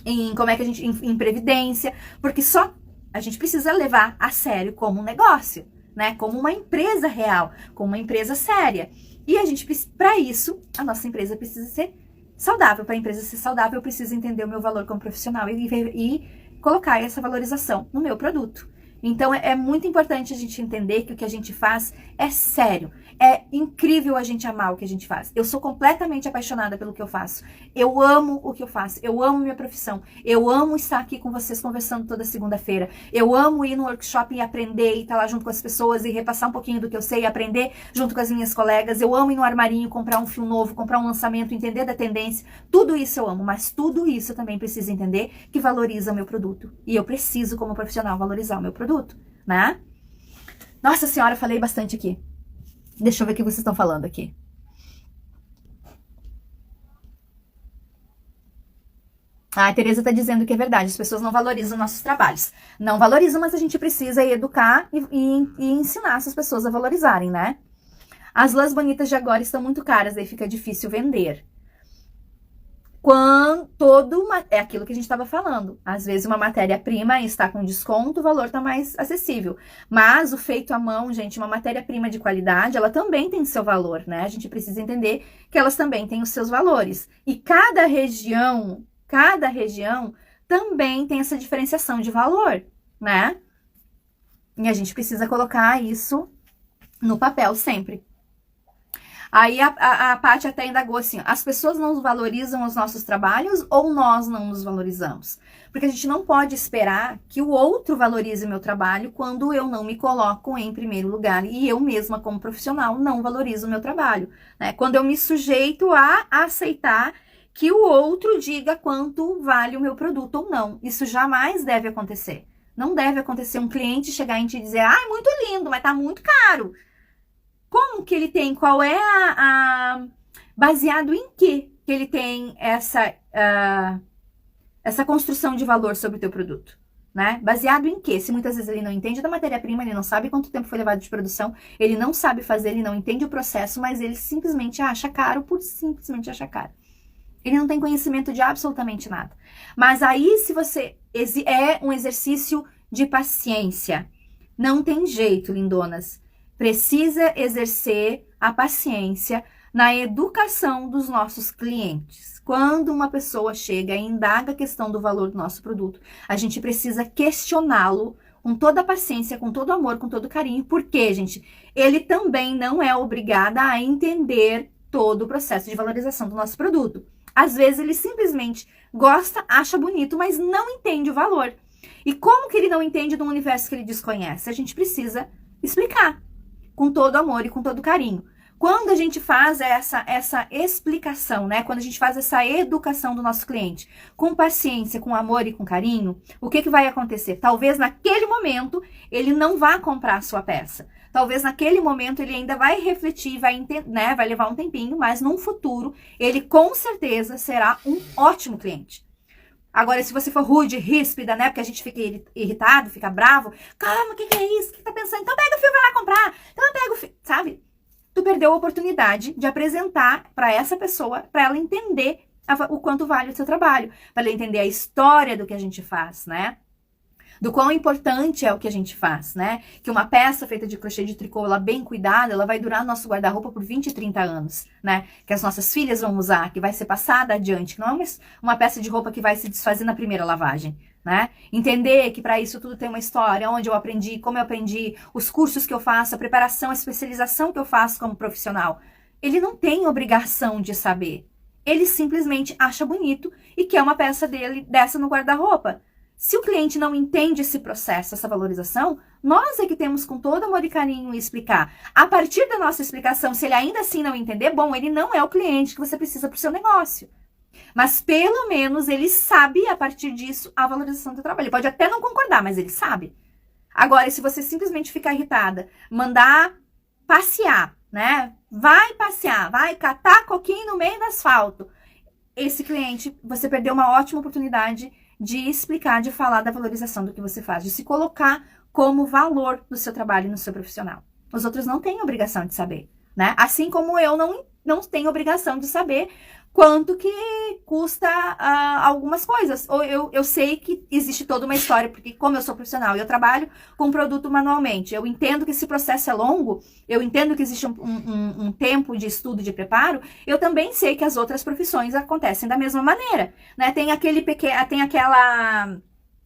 em previdência, porque só a gente precisa levar a sério como um negócio, né? Como uma empresa real, como uma empresa séria. E a gente, para isso, a nossa empresa precisa ser saudável. Para a empresa ser saudável, eu preciso entender o meu valor como profissional e colocar essa valorização no meu produto. Então, é muito importante a gente entender que o que a gente faz é sério. É incrível a gente amar o que a gente faz. Eu sou completamente apaixonada pelo que eu faço. Eu amo o que eu faço. Eu amo minha profissão. Eu amo estar aqui com vocês conversando toda segunda-feira. Eu amo ir no workshop e aprender e estar lá junto com as pessoas e repassar um pouquinho do que eu sei e aprender junto com as minhas colegas. Eu amo ir no armarinho, comprar um fio novo, comprar um lançamento, entender da tendência. Tudo isso eu amo, mas tudo isso eu também preciso entender que valoriza o meu produto. E eu preciso, como profissional, valorizar o meu produto, né? Nossa senhora, falei bastante aqui. Deixa eu ver o que vocês estão falando aqui. A Tereza está dizendo que é verdade, as pessoas não valorizam nossos trabalhos. Não valorizam, mas a gente precisa educar e ensinar essas pessoas a valorizarem, né? As lãs bonitas de agora estão muito caras, aí fica difícil vender. É aquilo que a gente estava falando. Às vezes uma matéria-prima está com desconto, o valor está mais acessível. Mas o feito à mão, gente, uma matéria-prima de qualidade, ela também tem seu valor, né? A gente precisa entender que elas também têm os seus valores. E cada região também tem essa diferenciação de valor, né? E a gente precisa colocar isso no papel sempre. Aí a Paty até indagou assim, as pessoas não valorizam os nossos trabalhos ou nós não nos valorizamos? Porque a gente não pode esperar que o outro valorize o meu trabalho quando eu não me coloco em primeiro lugar e eu mesma, como profissional, não valorizo o meu trabalho, né? Quando eu me sujeito a aceitar que o outro diga quanto vale o meu produto ou não. Isso jamais deve acontecer. Não deve acontecer um cliente chegar em te dizer, ah, é muito lindo, mas tá muito caro. Como que ele tem, qual é baseado em que ele tem essa construção de valor sobre o teu produto, né? Baseado em que? Se muitas vezes ele não entende da matéria-prima, ele não sabe quanto tempo foi levado de produção, ele não sabe fazer, ele não entende o processo, mas ele simplesmente acha caro por simplesmente achar caro. Ele não tem conhecimento de absolutamente nada. Mas aí, se você... É um exercício de paciência. Não tem jeito, lindonas. Precisa exercer a paciência na educação dos nossos clientes. Quando uma pessoa chega e indaga a questão do valor do nosso produto, a gente precisa questioná-lo com toda a paciência, com todo o amor, com todo o carinho. Por quê, gente? Ele também não é obrigado a entender todo o processo de valorização do nosso produto. Às vezes ele simplesmente gosta, acha bonito, mas não entende o valor. E como que ele não entende de um universo que ele desconhece? A gente precisa explicar com todo amor e com todo carinho. Quando a gente faz essa explicação, né? Quando a gente faz essa educação do nosso cliente com paciência, com amor e com carinho, o que vai acontecer? Talvez naquele momento ele não vá comprar a sua peça. Talvez naquele momento ele ainda vai refletir, vai levar um tempinho, mas num futuro ele com certeza será um ótimo cliente. Agora, se você for rude, ríspida, né? Porque a gente fica irritado, fica bravo. Calma, o que é isso? O que tá pensando? Então pega o fio, vai lá comprar. Então pega o fio, sabe? Tu perdeu a oportunidade de apresentar para essa pessoa, para ela entender o quanto vale o seu trabalho, para ela entender a história do que a gente faz, né? do quão importante é o que a gente faz, né? Que uma peça feita de crochê de tricô, ela bem cuidada, ela vai durar no nosso guarda-roupa por 20, 30 anos, né? Que as nossas filhas vão usar, que vai ser passada adiante, que não é uma peça de roupa que vai se desfazer na primeira lavagem, né? Entender que para isso tudo tem uma história, onde eu aprendi, como eu aprendi, os cursos que eu faço, a preparação, a especialização que eu faço como profissional. Ele não tem obrigação de saber. Ele simplesmente acha bonito e quer uma peça dessa no guarda-roupa. Se o cliente não entende esse processo, essa valorização, nós é que temos com todo amor e carinho explicar. A partir da nossa explicação, se ele ainda assim não entender, bom, ele não é o cliente que você precisa para o seu negócio. Mas pelo menos ele sabe, a partir disso, a valorização do trabalho. Ele pode até não concordar, mas ele sabe. Agora, se você simplesmente ficar irritada, mandar passear, né? Vai passear, vai catar coquinho no meio do asfalto. Esse cliente, você perdeu uma ótima oportunidade de explicar, de falar da valorização do que você faz, de se colocar como valor no seu trabalho e no seu profissional. Os outros não têm obrigação de saber, né? Assim como eu não tenho obrigação de saber quanto que custa algumas coisas. Eu sei que existe toda uma história, porque como eu sou profissional e eu trabalho com produto manualmente, eu entendo que esse processo é longo, eu entendo que existe um tempo de estudo, de preparo, eu também sei que as outras profissões acontecem da mesma maneira, né? Tem aquela,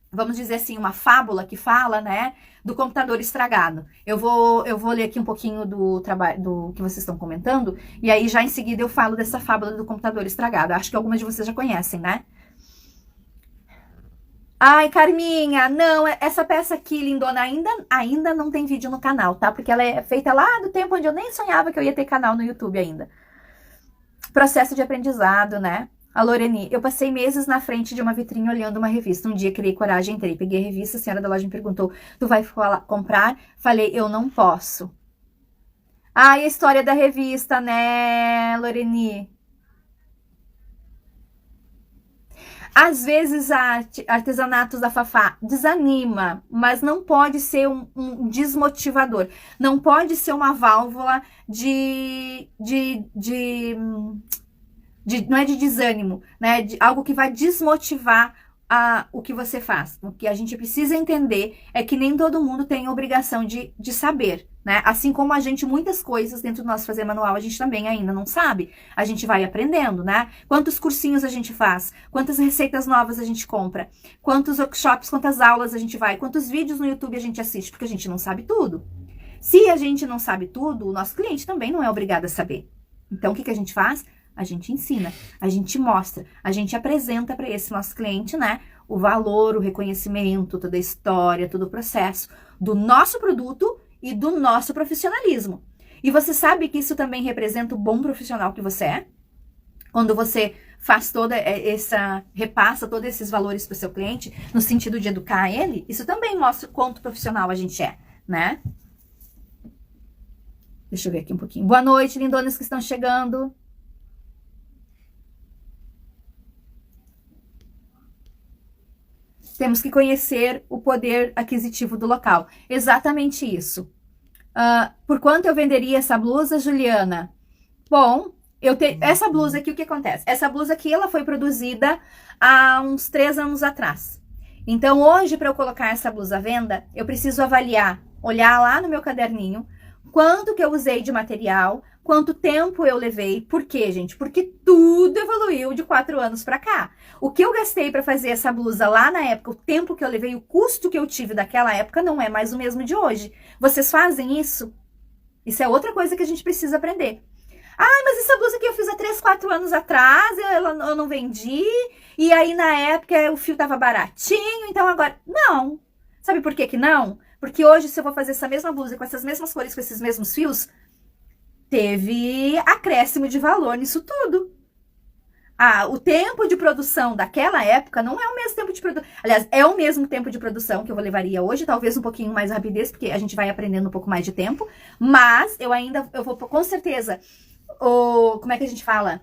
vamos dizer assim, uma fábula que fala, né, do computador estragado. Eu vou ler aqui um pouquinho do que vocês estão comentando, e aí já em seguida eu falo dessa fábula do computador estragado. Acho que algumas de vocês já conhecem, né? Ai, Carminha, não, essa peça aqui, lindona, ainda não tem vídeo no canal, tá? Porque ela é feita lá do tempo onde eu nem sonhava que eu ia ter canal no YouTube ainda. Processo de aprendizado, né? A Loreni, eu passei meses na frente de uma vitrine olhando uma revista. Um dia criei coragem, entrei, peguei a revista, a senhora da loja me perguntou, tu vai comprar? Falei, eu não posso. Ai, a história da revista, né, Loreni? Às vezes artesanatos da Fafá desanima, mas não pode ser um desmotivador. Não pode ser uma válvula não é de desânimo, né? De algo que vai desmotivar o que você faz. O que a gente precisa entender é que nem todo mundo tem obrigação de saber, né? Assim como a gente, muitas coisas dentro do nosso fazer manual, a gente também ainda não sabe. A gente vai aprendendo, né? Quantos cursinhos a gente faz? Quantas receitas novas a gente compra? Quantos workshops, quantas aulas a gente vai? Quantos vídeos no YouTube a gente assiste? Porque a gente não sabe tudo. Se a gente não sabe tudo, o nosso cliente também não é obrigado a saber. Então, o que a gente faz? A gente ensina, a gente mostra, a gente apresenta para esse nosso cliente, né, o valor, o reconhecimento, toda a história, todo o processo do nosso produto e do nosso profissionalismo. E você sabe que isso também representa o bom profissional que você é? Quando você faz repassa todos esses valores para o seu cliente, no sentido de educar ele, isso também mostra o quanto profissional a gente é, né? Deixa eu ver aqui um pouquinho. Boa noite, lindonas que estão chegando. Temos que conhecer o poder aquisitivo do local. Exatamente isso. Por quanto eu venderia essa blusa, Juliana? Bom, essa blusa aqui, o que acontece? Essa blusa aqui, ela foi produzida há uns 3 anos atrás. Então, hoje, para eu colocar essa blusa à venda, eu preciso avaliar, olhar lá no meu caderninho, quanto que eu usei de material, quanto tempo eu levei. Por quê, gente? Porque tudo evoluiu de 4 anos para cá. O que eu gastei para fazer essa blusa lá na época, o tempo que eu levei, o custo que eu tive daquela época não é mais o mesmo de hoje. Vocês fazem isso? Isso é outra coisa que a gente precisa aprender. Ah, mas essa blusa que eu fiz há 3, 4 anos atrás, eu não vendi, e aí na época o fio tava baratinho, então agora... Não! Sabe por que que não? Porque hoje, se eu vou fazer essa mesma blusa com essas mesmas cores, com esses mesmos fios, teve acréscimo de valor nisso tudo. O tempo de produção daquela época não é o mesmo tempo de produção. Aliás, é o mesmo tempo de produção que eu levaria hoje, talvez um pouquinho mais rapidez, porque a gente vai aprendendo um pouco mais de tempo. Mas eu vou com certeza, como é que a gente fala?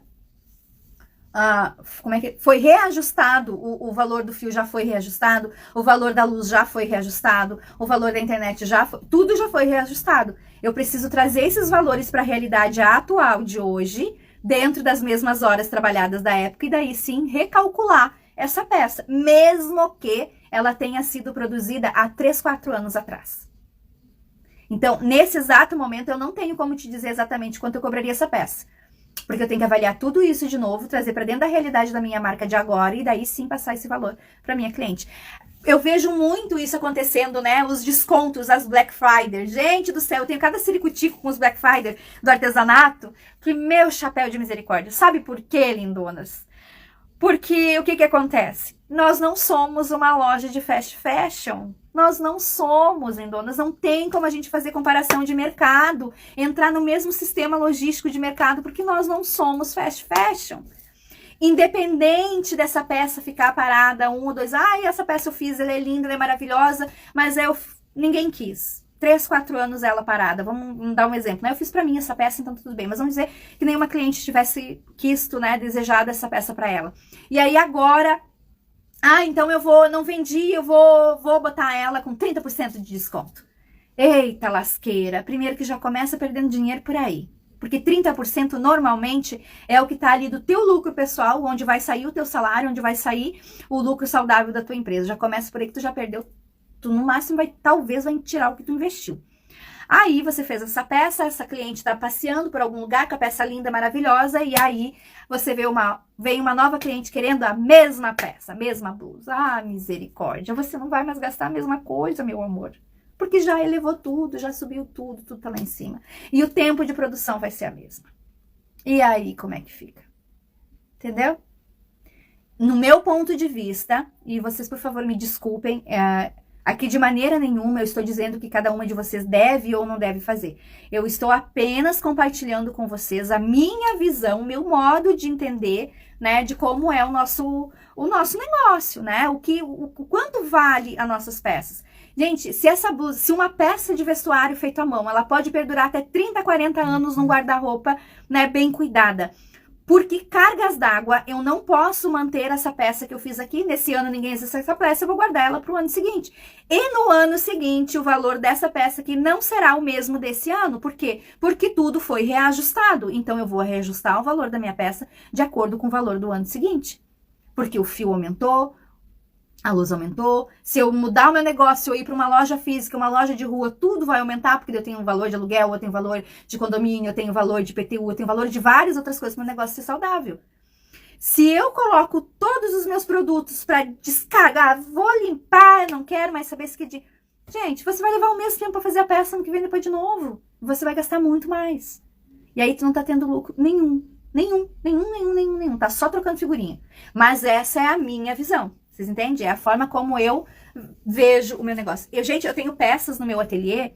Foi reajustado, o valor do fio já foi reajustado, o valor da luz já foi reajustado, o valor da internet tudo já foi reajustado. Eu preciso trazer esses valores para a realidade atual de hoje, dentro das mesmas horas trabalhadas da época, e daí sim recalcular essa peça, mesmo que ela tenha sido produzida há 3, 4 anos atrás. Então, nesse exato momento, eu não tenho como te dizer exatamente quanto eu cobraria essa peça. Porque eu tenho que avaliar tudo isso de novo, trazer para dentro da realidade da minha marca de agora e daí sim passar esse valor para minha cliente. Eu vejo muito isso acontecendo, né? Os descontos, as Black Friday. Gente do céu, eu tenho cada ciricutico com os Black Friday do artesanato, que meu chapéu de misericórdia. Sabe por quê, lindonas? Porque o que acontece? Nós não somos uma loja de fast fashion. Nós não somos, lindonas. Não tem como a gente fazer comparação de mercado, entrar no mesmo sistema logístico de mercado, porque nós não somos fast fashion. Independente dessa peça ficar parada 1 ou 2, essa peça eu fiz, ela é linda, ela é maravilhosa, mas ninguém quis. 3, 4 anos ela parada. Vamos dar um exemplo, né? Eu fiz pra mim essa peça, então tudo bem. Mas vamos dizer que nenhuma cliente tivesse quisto, né, desejado essa peça pra ela. E aí agora, então não vendi, eu vou botar ela com 30% de desconto. Eita lasqueira. Primeiro que já começa perdendo dinheiro por aí. Porque 30% normalmente é o que está ali do teu lucro pessoal, onde vai sair o teu salário, onde vai sair o lucro saudável da tua empresa. Já começa por aí que tu já perdeu. Tu no máximo talvez vai tirar o que tu investiu. Aí você fez essa peça, essa cliente está passeando por algum lugar com a peça linda, maravilhosa, e aí você vê vem uma nova cliente querendo a mesma peça, a mesma blusa. Misericórdia, você não vai mais gastar a mesma coisa, meu amor. Porque já elevou tudo, já subiu tudo tá lá em cima. E o tempo de produção vai ser a mesma. E aí, como é que fica? Entendeu? No meu ponto de vista, e vocês, por favor, me desculpem, aqui de maneira nenhuma eu estou dizendo que cada uma de vocês deve ou não deve fazer. Eu estou apenas compartilhando com vocês a minha visão, o meu modo de entender, né, de como é o nosso negócio, né? O quanto vale as nossas peças. Gente, se uma peça de vestuário feita à mão, ela pode perdurar até 30, 40 anos num guarda-roupa, né, bem cuidada. Porque cargas d'água, eu não posso manter essa peça que eu fiz aqui. Nesse ano ninguém usa essa peça, eu vou guardar ela para o ano seguinte. E no ano seguinte, o valor dessa peça aqui não será o mesmo desse ano. Por quê? Porque tudo foi reajustado. Então, eu vou reajustar o valor da minha peça de acordo com o valor do ano seguinte. Porque o fio aumentou, a luz aumentou. Se eu mudar o meu negócio, eu ir para uma loja física, uma loja de rua, tudo vai aumentar, porque eu tenho um valor de aluguel, eu tenho valor de condomínio, eu tenho valor de IPTU, eu tenho valor de várias outras coisas para o meu negócio ser saudável. Se eu coloco todos os meus produtos para descargar, vou limpar, não quero mais saber se que de... Gente, você vai levar o mesmo tempo para fazer a peça ano que vem depois de novo. Você vai gastar muito mais. E aí tu não tá tendo lucro nenhum. Tá só trocando figurinha. Mas essa é a minha visão. Vocês entendem? É a forma como eu vejo o meu negócio. Gente, eu tenho peças no meu ateliê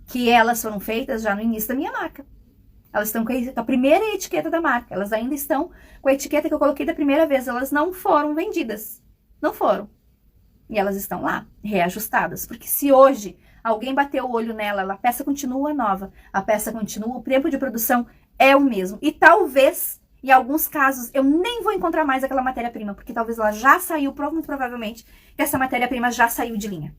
que elas foram feitas já no início da minha marca. Elas estão com a primeira etiqueta da marca. Elas ainda estão com a etiqueta que eu coloquei da primeira vez. Elas não foram vendidas. Não foram. E elas estão lá, reajustadas. Porque se hoje alguém bater o olho nela, a peça continua nova. A peça continua, o tempo de produção é o mesmo. E talvez... Em alguns casos, eu nem vou encontrar mais aquela matéria-prima, porque talvez ela já saiu, muito provavelmente, que essa matéria-prima já saiu de linha.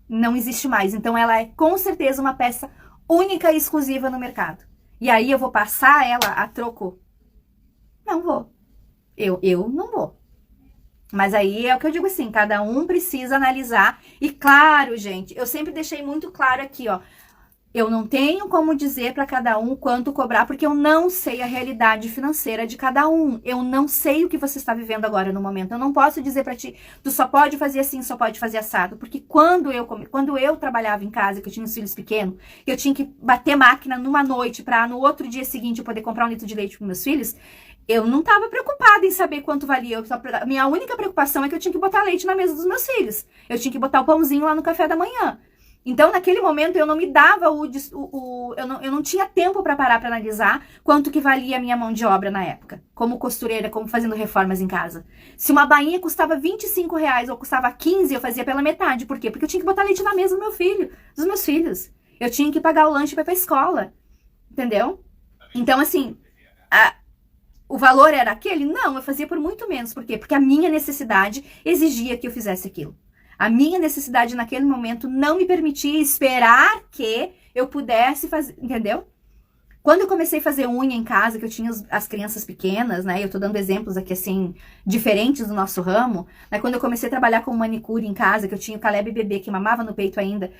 Não existe mais. Então, ela é, com certeza, uma peça única e exclusiva no mercado. E aí, eu vou passar ela a troco? Não vou. Eu não vou. Mas aí, é o que eu digo assim, cada um precisa analisar. E claro, gente, eu sempre deixei muito claro aqui, ó. Eu não tenho como dizer para cada um quanto cobrar, porque eu não sei a realidade financeira de cada um. Eu não sei o que você está vivendo agora no momento. Eu não posso dizer para ti, tu só pode fazer assim, só pode fazer assado. Porque quando eu trabalhava em casa, que eu tinha os filhos pequenos, que eu tinha que bater máquina numa noite para no outro dia seguinte eu poder comprar 1 litro de leite para meus filhos, eu não estava preocupada em saber quanto valia. A minha única preocupação é que eu tinha que botar leite na mesa dos meus filhos. Eu tinha que botar o pãozinho lá no café da manhã. Então, naquele momento, eu não me dava eu não tinha tempo para parar para analisar quanto que valia a minha mão de obra na época, como costureira, como fazendo reformas em casa. Se uma bainha custava R$25 ou custava 15, eu fazia pela metade. Por quê? Porque eu tinha que botar leite na mesa dos meus filhos. Eu tinha que pagar o lanche para ir pra escola. Entendeu? Então, assim, o valor era aquele? Não, eu fazia por muito menos. Por quê? Porque a minha necessidade exigia que eu fizesse aquilo. A minha necessidade naquele momento não me permitia esperar que eu pudesse fazer, entendeu? Quando eu comecei a fazer unha em casa, que eu tinha as crianças pequenas, né? Eu tô dando exemplos aqui, assim, diferentes do nosso ramo. Né? Quando eu comecei a trabalhar com manicure em casa, que eu tinha o Caleb bebê que mamava no peito ainda,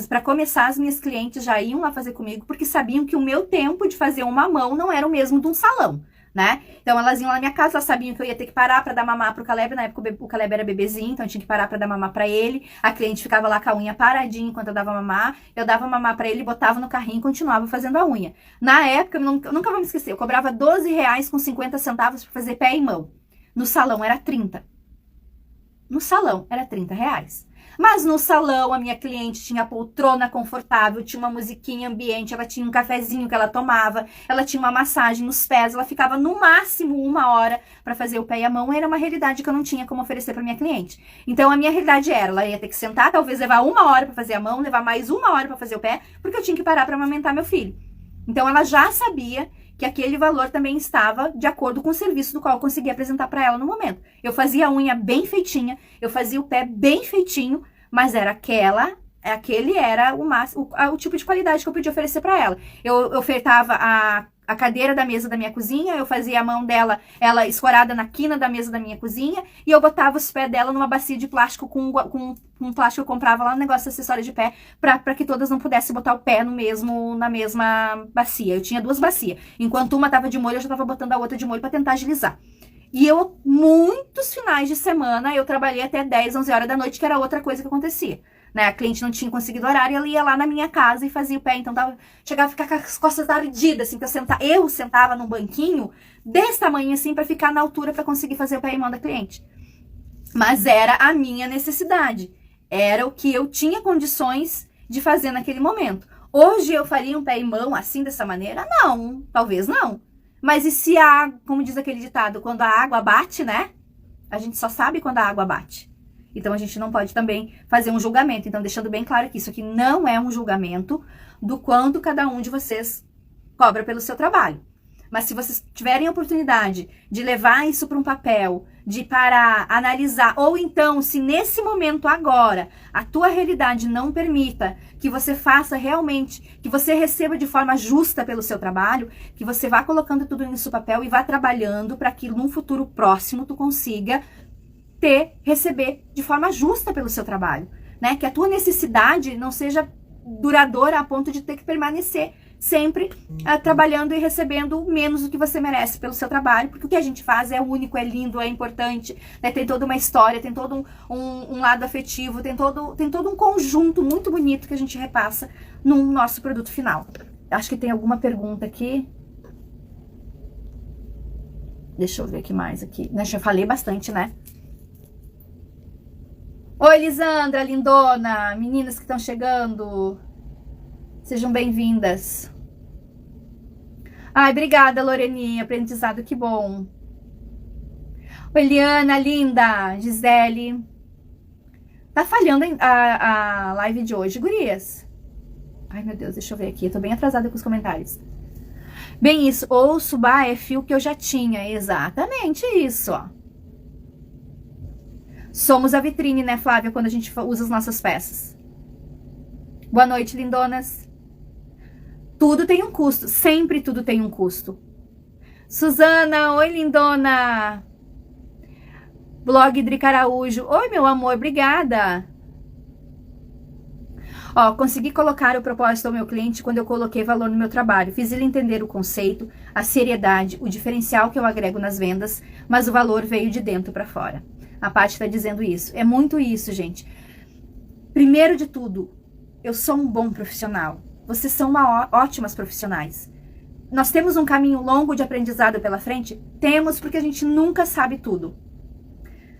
para começar, as minhas clientes já iam lá fazer comigo, porque sabiam que o meu tempo de fazer uma mão não era o mesmo de um salão. Né? Então elas iam lá na minha casa, elas sabiam que eu ia ter que parar para dar mamar pro Caleb, na época o Caleb era bebezinho, então eu tinha que parar para dar mamar para ele, a cliente ficava lá com a unha paradinha enquanto eu dava mamar para ele, botava no carrinho e continuava fazendo a unha. Na época, eu nunca vou me esquecer, eu cobrava R$12,50 para fazer pé e mão, no salão era 30. No salão era R$30. Mas no salão a minha cliente tinha poltrona confortável, tinha uma musiquinha ambiente, ela tinha um cafezinho que ela tomava, ela tinha uma massagem nos pés, ela ficava no máximo 1 hora para fazer o pé e a mão, era uma realidade que eu não tinha como oferecer para minha cliente. Então a minha realidade era, ela ia ter que sentar, talvez levar 1 hora para fazer a mão, levar mais 1 hora para fazer o pé, porque eu tinha que parar para amamentar meu filho. Então ela já sabia que aquele valor também estava de acordo com o serviço do qual eu conseguia apresentar para ela no momento. Eu fazia a unha bem feitinha, eu fazia o pé bem feitinho, mas era aquele era o tipo de qualidade que eu podia oferecer para ela. Eu ofertava a cadeira da mesa da minha cozinha, eu fazia a mão dela, ela escorada na quina da mesa da minha cozinha, e eu botava os pés dela numa bacia de plástico com um plástico que eu comprava lá no negócio de acessório de pé, para que todas não pudessem botar o pé na mesma bacia. Eu tinha 2 bacias. Enquanto uma tava de molho, eu já tava botando a outra de molho para tentar agilizar. E muitos finais de semana, eu trabalhei até 10, 11 horas da noite, que era outra coisa que acontecia. Né? A cliente não tinha conseguido horário, ela ia lá na minha casa e fazia o pé. Então, chegava a ficar com as costas ardidas, assim, eu sentava num banquinho desse tamanho, assim, para ficar na altura para conseguir fazer o pé e mão da cliente. Mas era a minha necessidade. Era o que eu tinha condições de fazer naquele momento. Hoje eu faria um pé e mão assim, dessa maneira? Não, talvez não. Mas e se como diz aquele ditado, quando a água bate, né? A gente só sabe quando a água bate. Então a gente não pode também fazer um julgamento. Então, deixando bem claro que isso aqui não é um julgamento do quanto cada um de vocês cobra pelo seu trabalho. Mas se vocês tiverem a oportunidade de levar isso para um papel, de parar, analisar, ou então, se nesse momento agora, a tua realidade não permita que você faça realmente, que você receba de forma justa pelo seu trabalho, que você vá colocando tudo nisso no papel e vá trabalhando para que num futuro próximo tu consiga receber de forma justa pelo seu trabalho, né? Que a tua necessidade não seja duradoura a ponto de ter que permanecer sempre trabalhando e recebendo menos do que você merece pelo seu trabalho, porque o que a gente faz é único, é lindo, é importante, né? Tem toda uma história, tem todo um lado afetivo, tem todo um conjunto muito bonito que a gente repassa no nosso produto final. Acho que tem alguma pergunta aqui. Deixa eu ver o que mais aqui. Já falei bastante, né? Oi, Lisandra, lindona, meninas que estão chegando, sejam bem-vindas. Ai, obrigada, Loreninha, aprendizado, que bom. Oi, Liana, linda, Gisele. Tá falhando a live de hoje, gurias. Ai, meu Deus, deixa eu ver aqui, eu tô bem atrasada com os comentários. Bem isso, ouço, é fio que eu já tinha, exatamente isso, ó. Somos a vitrine, né, Flávia, quando a gente usa as nossas peças. Boa noite, lindonas. Tudo tem um custo, sempre tudo tem um custo. Suzana, oi, lindona. Blog Drica Araújo, oi, meu amor, obrigada. Ó, consegui colocar o propósito ao meu cliente quando eu coloquei valor no meu trabalho. Fiz ele entender o conceito, a seriedade, o diferencial que eu agrego nas vendas, mas o valor veio de dentro para fora. A Paty está dizendo isso. É muito isso, gente. Primeiro de tudo, eu sou um bom profissional. Vocês são ótimas profissionais. Nós temos um caminho longo de aprendizado pela frente? Temos, porque a gente nunca sabe tudo.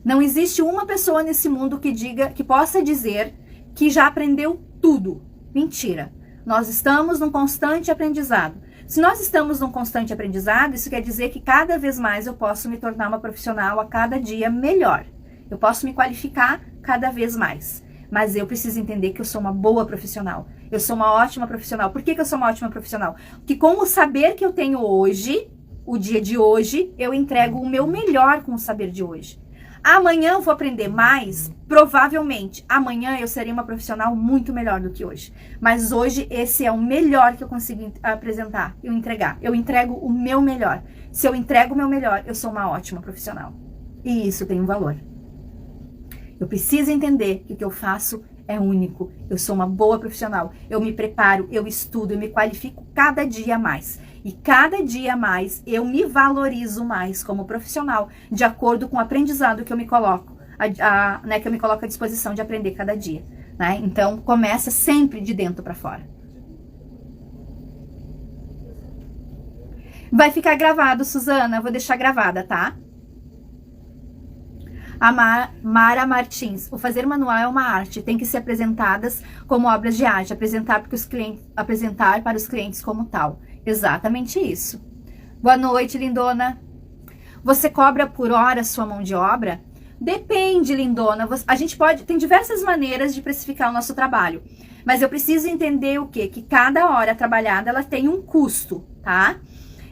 Não existe uma pessoa nesse mundo que possa dizer que já aprendeu tudo. Mentira. Nós estamos num constante aprendizado. Se nós estamos num constante aprendizado, isso quer dizer que cada vez mais eu posso me tornar uma profissional a cada dia melhor. Eu posso me qualificar cada vez mais. Mas eu preciso entender que eu sou uma boa profissional. Eu sou uma ótima profissional. Por que eu sou uma ótima profissional? Porque com o saber que eu tenho hoje, o dia de hoje, eu entrego o meu melhor com o saber de hoje. Amanhã eu vou aprender mais, provavelmente. Amanhã eu serei uma profissional muito melhor do que hoje. Mas hoje esse é o melhor que eu consigo apresentar, eu entregar. Eu entrego o meu melhor. Se eu entrego o meu melhor, eu sou uma ótima profissional. E isso tem um valor. Eu preciso entender que o que eu faço é único. Eu sou uma boa profissional. Eu me preparo, eu estudo, eu me qualifico cada dia mais. E cada dia mais eu me valorizo mais como profissional, de acordo com o aprendizado que eu me coloco, né, que eu me coloco à disposição de aprender cada dia. Né? Então, começa sempre de dentro para fora. Vai ficar gravado, Suzana. Vou deixar gravada, tá? A Mara Martins. O fazer manual é uma arte. Tem que ser apresentadas como obras de arte. Apresentar para os clientes como tal. Exatamente isso. Boa noite, lindona. Você cobra por hora sua mão de obra? Depende, lindona. A gente tem diversas maneiras de precificar o nosso trabalho. Mas eu preciso entender o quê? Que cada hora trabalhada, ela tem um custo, tá?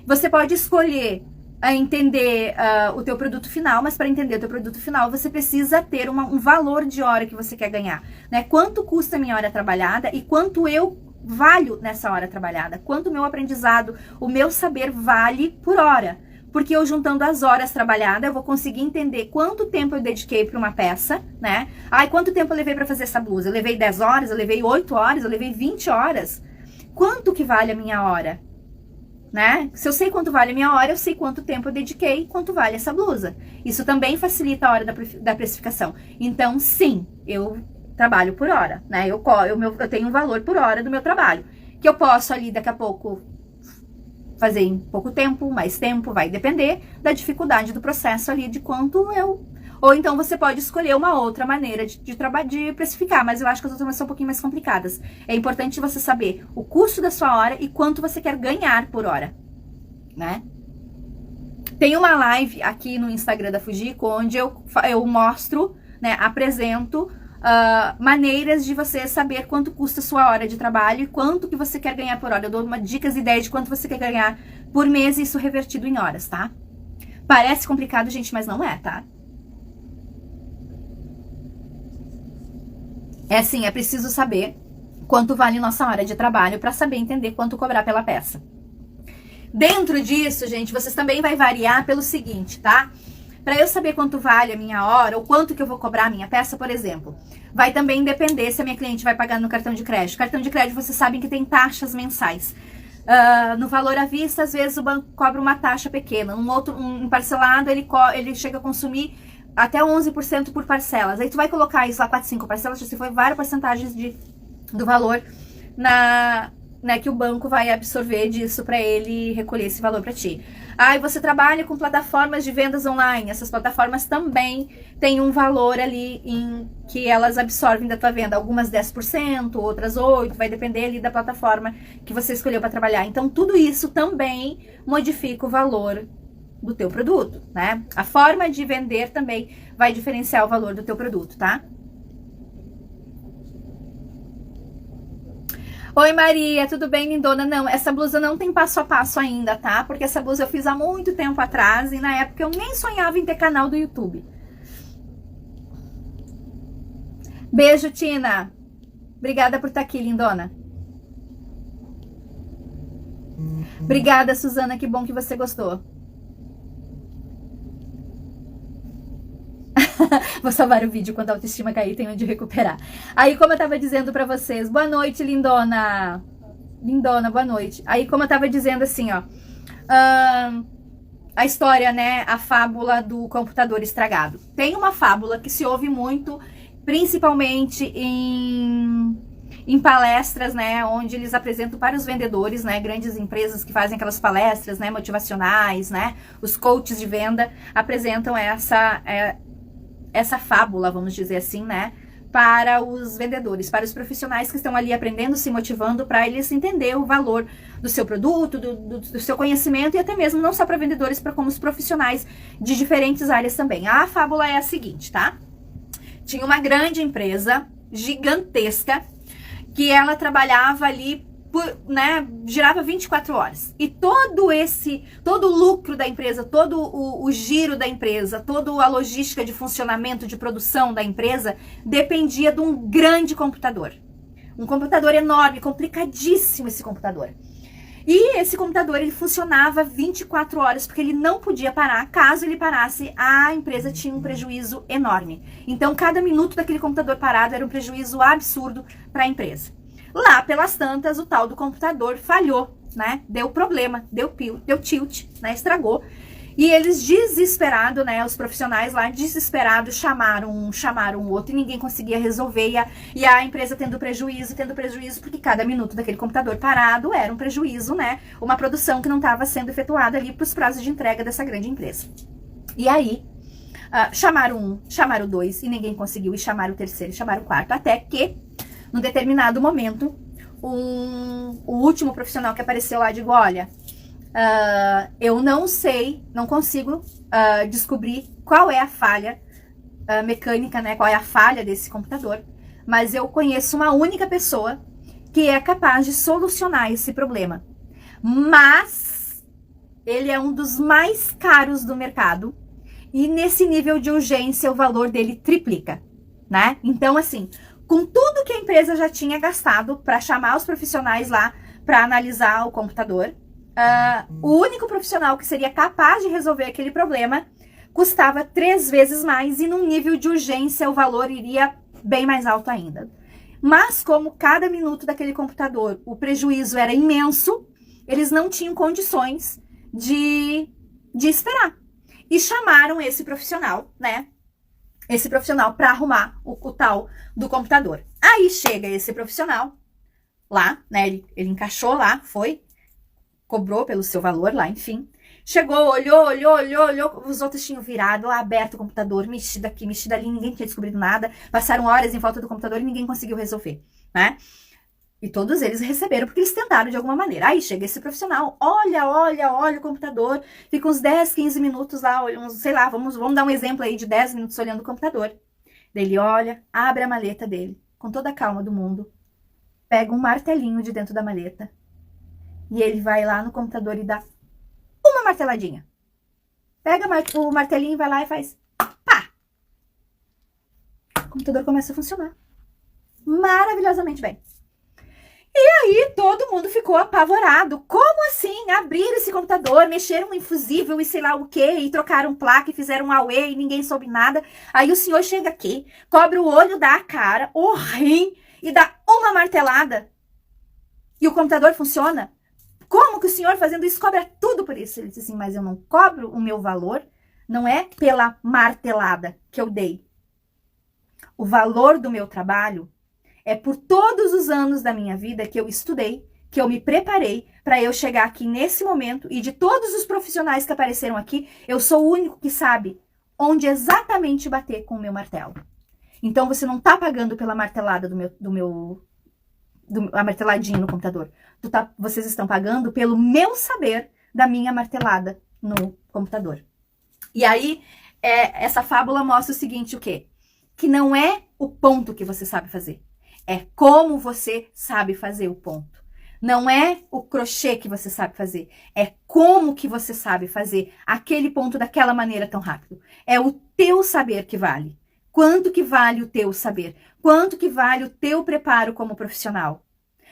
Você pode escolher entender o teu produto final, mas para entender o teu produto final, você precisa ter um valor de hora que você quer ganhar, né? Quanto custa a minha hora trabalhada e quanto eu valho nessa hora trabalhada, quanto o meu aprendizado, o meu saber vale por hora. Porque eu juntando as horas trabalhadas, eu vou conseguir entender quanto tempo eu dediquei para uma peça, né? Ai, quanto tempo eu levei para fazer essa blusa? Eu levei 10 horas, eu levei 8 horas, eu levei 20 horas. Quanto que vale a minha hora? Né? Se eu sei quanto vale a minha hora, eu sei quanto tempo eu dediquei, quanto vale essa blusa. Isso também facilita a hora da precificação. Então, sim, eu trabalho por hora, né? Eu tenho um valor por hora do meu trabalho, que eu posso ali daqui a pouco fazer em pouco tempo, mais tempo, vai depender da dificuldade do processo ali, de quanto eu... Ou então você pode escolher uma outra maneira de precificar, mas eu acho que as outras são um pouquinho mais complicadas. É importante você saber o custo da sua hora e quanto você quer ganhar por hora, né? Tem uma live aqui no Instagram da Fujiko, onde eu mostro, né, apresento maneiras de você saber quanto custa a sua hora de trabalho e quanto que você quer ganhar por hora. Eu dou dicas e ideias de quanto você quer ganhar por mês, e isso revertido em horas, tá? Parece complicado, gente, mas não é, tá? É assim, é preciso saber quanto vale nossa hora de trabalho para saber entender quanto cobrar pela peça. Dentro disso, gente, vocês também vai variar pelo seguinte, tá? Para eu saber quanto vale a minha hora, ou quanto que eu vou cobrar a minha peça, por exemplo, vai também depender se a minha cliente vai pagar no cartão de crédito. Cartão de crédito, vocês sabem que tem taxas mensais. No valor à vista, às vezes o banco cobra uma taxa pequena. Um parcelado, ele chega a consumir até 11% por parcelas. Aí tu vai colocar isso lá, 4, 5 parcelas, se for várias porcentagens do valor né, que o banco vai absorver disso para ele recolher esse valor para ti. Aí você trabalha com plataformas de vendas online. Essas plataformas também têm um valor ali que elas absorvem da tua venda. Algumas 10%, outras 8%, vai depender ali da plataforma que você escolheu para trabalhar. Então tudo isso também modifica o valor do teu produto, né? A forma de vender também vai diferenciar o valor do teu produto, tá? Oi, Maria, tudo bem, lindona? Não, essa blusa não tem passo a passo ainda, tá? Porque essa blusa eu fiz há muito tempo atrás e na época eu nem sonhava em ter canal do YouTube. Beijo, Tina. Obrigada por estar aqui, lindona. Obrigada, Suzana, que bom que você gostou. Vou salvar o vídeo quando a autoestima cair, tem onde recuperar. Aí, como eu tava dizendo pra vocês, boa noite, lindona. Lindona, boa noite. Aí, como eu tava dizendo assim, ó, a história, né, a fábula do computador estragado. Tem uma fábula que se ouve muito, principalmente em palestras, né, onde eles apresentam para os vendedores, né, grandes empresas que fazem aquelas palestras, né, motivacionais, né, os coaches de venda apresentam essa fábula, vamos dizer assim, né, para os vendedores, para os profissionais que estão ali aprendendo, se motivando, para eles entender o valor do seu produto, do seu conhecimento, e até mesmo não só para vendedores, para como os profissionais de diferentes áreas também. A fábula é a seguinte, tá? Tinha uma grande empresa, gigantesca, que ela trabalhava ali né, girava 24 horas. E todo o lucro da empresa, todo o giro da empresa, toda a logística de funcionamento, de produção da empresa, dependia de um grande computador. Um computador enorme, complicadíssimo esse computador. E esse computador, ele funcionava 24 horas, porque ele não podia parar. Caso ele parasse, a empresa tinha um prejuízo enorme. Então, cada minuto daquele computador parado era um prejuízo absurdo para a empresa. Lá, pelas tantas, o tal do computador falhou, né? Deu problema, deu tilt, né? Estragou. E eles desesperados, né? Os profissionais lá, desesperados, chamaram o outro e ninguém conseguia resolver. E a empresa tendo prejuízo, porque cada minuto daquele computador parado era um prejuízo, né? Uma produção que não estava sendo efetuada ali para os prazos de entrega dessa grande empresa. E aí, chamaram dois e ninguém conseguiu, e chamaram o terceiro, e chamaram o quarto, até que, num determinado momento, o último profissional que apareceu lá, digo, olha, eu não sei, não consigo descobrir qual é a falha mecânica, né? Qual é a falha desse computador, mas eu conheço uma única pessoa que é capaz de solucionar esse problema. Mas ele é um dos mais caros do mercado e nesse nível de urgência o valor dele triplica, né? Então, assim, com tudo que a empresa já tinha gastado para chamar os profissionais lá para analisar o computador, o único profissional que seria capaz de resolver aquele problema custava 3 vezes mais e num nível de urgência o valor iria bem mais alto ainda. Mas como cada minuto daquele computador o prejuízo era imenso, eles não tinham condições de esperar. E chamaram esse profissional, né? Esse profissional para arrumar o tal do computador. Aí chega esse profissional lá, né? Ele encaixou lá, cobrou pelo seu valor lá, enfim. Chegou, olhou, os outros tinham virado, aberto o computador, mexido aqui, mexido ali, ninguém tinha descobrido nada. Passaram horas em volta do computador e ninguém conseguiu resolver, né? E todos eles receberam, porque eles tentaram de alguma maneira. Aí chega esse profissional, olha o computador, fica uns 10, 15 minutos lá, sei lá, vamos dar um exemplo aí de 10 minutos olhando o computador. Daí ele olha, abre a maleta dele, com toda a calma do mundo, pega um martelinho de dentro da maleta, e ele vai lá no computador e dá uma marteladinha. Pega o martelinho e vai lá e faz pá! O computador começa a funcionar maravilhosamente bem. E aí todo mundo ficou apavorado. Como assim? Abriram esse computador, mexeram em fusível e sei lá o que, e trocaram placa e fizeram um auê e ninguém soube nada. Aí o senhor chega aqui, cobre o olho, dá a cara, o rim e dá uma martelada. E o computador funciona? Como que o senhor fazendo isso cobra tudo por isso? Ele disse assim, mas eu não cobro o meu valor, não é pela martelada que eu dei. O valor do meu trabalho é por todos os anos da minha vida que eu estudei, que eu me preparei para eu chegar aqui nesse momento, e de todos os profissionais que apareceram aqui, eu sou o único que sabe onde exatamente bater com o meu martelo. Então você não está pagando pela martelada a marteladinha no computador. Vocês estão pagando pelo meu saber da minha martelada no computador. E aí, essa fábula mostra o seguinte, o quê? Que não é o ponto que você sabe fazer. É como você sabe fazer o ponto. Não é o crochê que você sabe fazer. É como que você sabe fazer aquele ponto daquela maneira tão rápido. É o teu saber que vale. Quanto que vale o teu saber? Quanto que vale o teu preparo como profissional?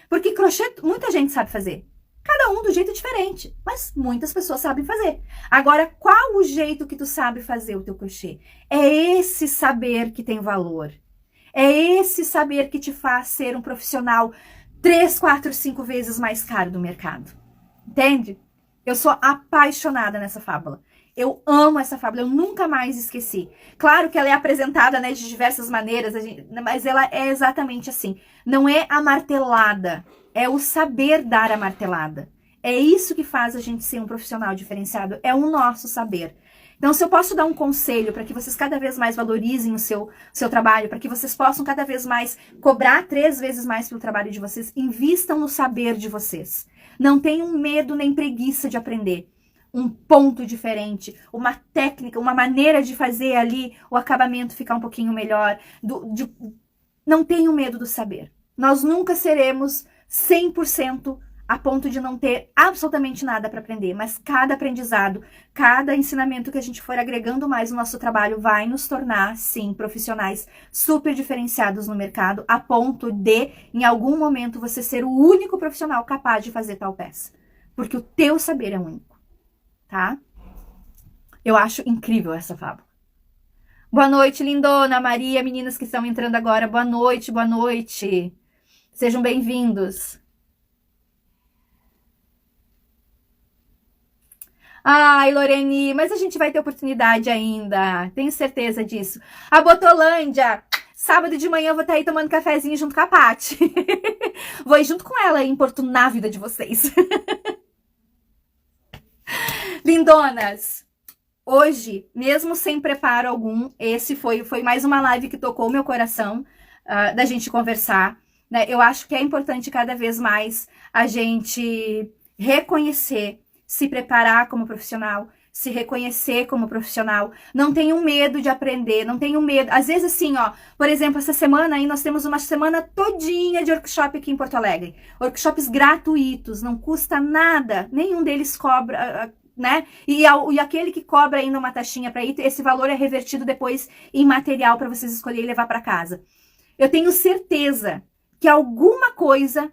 Porque crochê muita gente sabe fazer. Cada um do jeito diferente, mas muitas pessoas sabem fazer. Agora, qual o jeito que tu sabe fazer o teu crochê? É esse saber que tem valor. É esse saber que te faz ser um profissional 3, 4, 5 vezes mais caro do mercado. Entende? Eu sou apaixonada nessa fábula. Eu amo essa fábula, eu nunca mais esqueci. Claro que ela é apresentada, né, de diversas maneiras, mas ela é exatamente assim. Não é a martelada, é o saber dar a martelada. É isso que faz a gente ser um profissional diferenciado, é o nosso saber. Então, se eu posso dar um conselho para que vocês cada vez mais valorizem o seu trabalho, para que vocês possam cada vez mais cobrar 3 vezes mais pelo trabalho de vocês, invistam no saber de vocês. Não tenham medo nem preguiça de aprender. Um ponto diferente, uma técnica, uma maneira de fazer ali o acabamento ficar um pouquinho melhor. Não tenham medo do saber. Nós nunca seremos 100% a ponto de não ter absolutamente nada para aprender, mas cada aprendizado, cada ensinamento que a gente for agregando mais no nosso trabalho vai nos tornar, sim, profissionais super diferenciados no mercado, a ponto de, em algum momento, você ser o único profissional capaz de fazer tal peça. Porque o teu saber é único, tá? Eu acho incrível essa fábula. Boa noite, lindona, Maria, meninas que estão entrando agora, boa noite, boa noite. Sejam bem-vindos. Ai, Loreni, mas a gente vai ter oportunidade ainda, tenho certeza disso. A Botolândia, sábado de manhã eu vou estar aí tomando cafezinho junto com a Paty. Vou ir junto com ela importunar a vida de vocês. Lindonas, hoje, mesmo sem preparo algum, esse foi mais uma live que tocou meu coração, da gente conversar, né? Eu acho que é importante cada vez mais a gente reconhecer, se preparar como profissional, se reconhecer como profissional. Não tenham medo de aprender, não tenham medo. Às vezes assim, ó, por exemplo, essa semana aí nós temos uma semana todinha de workshop aqui em Porto Alegre. Workshops gratuitos, não custa nada, nenhum deles cobra, né? E aquele que cobra ainda uma taxinha para ir, esse valor é revertido depois em material para vocês escolherem e levar para casa. Eu tenho certeza que alguma coisa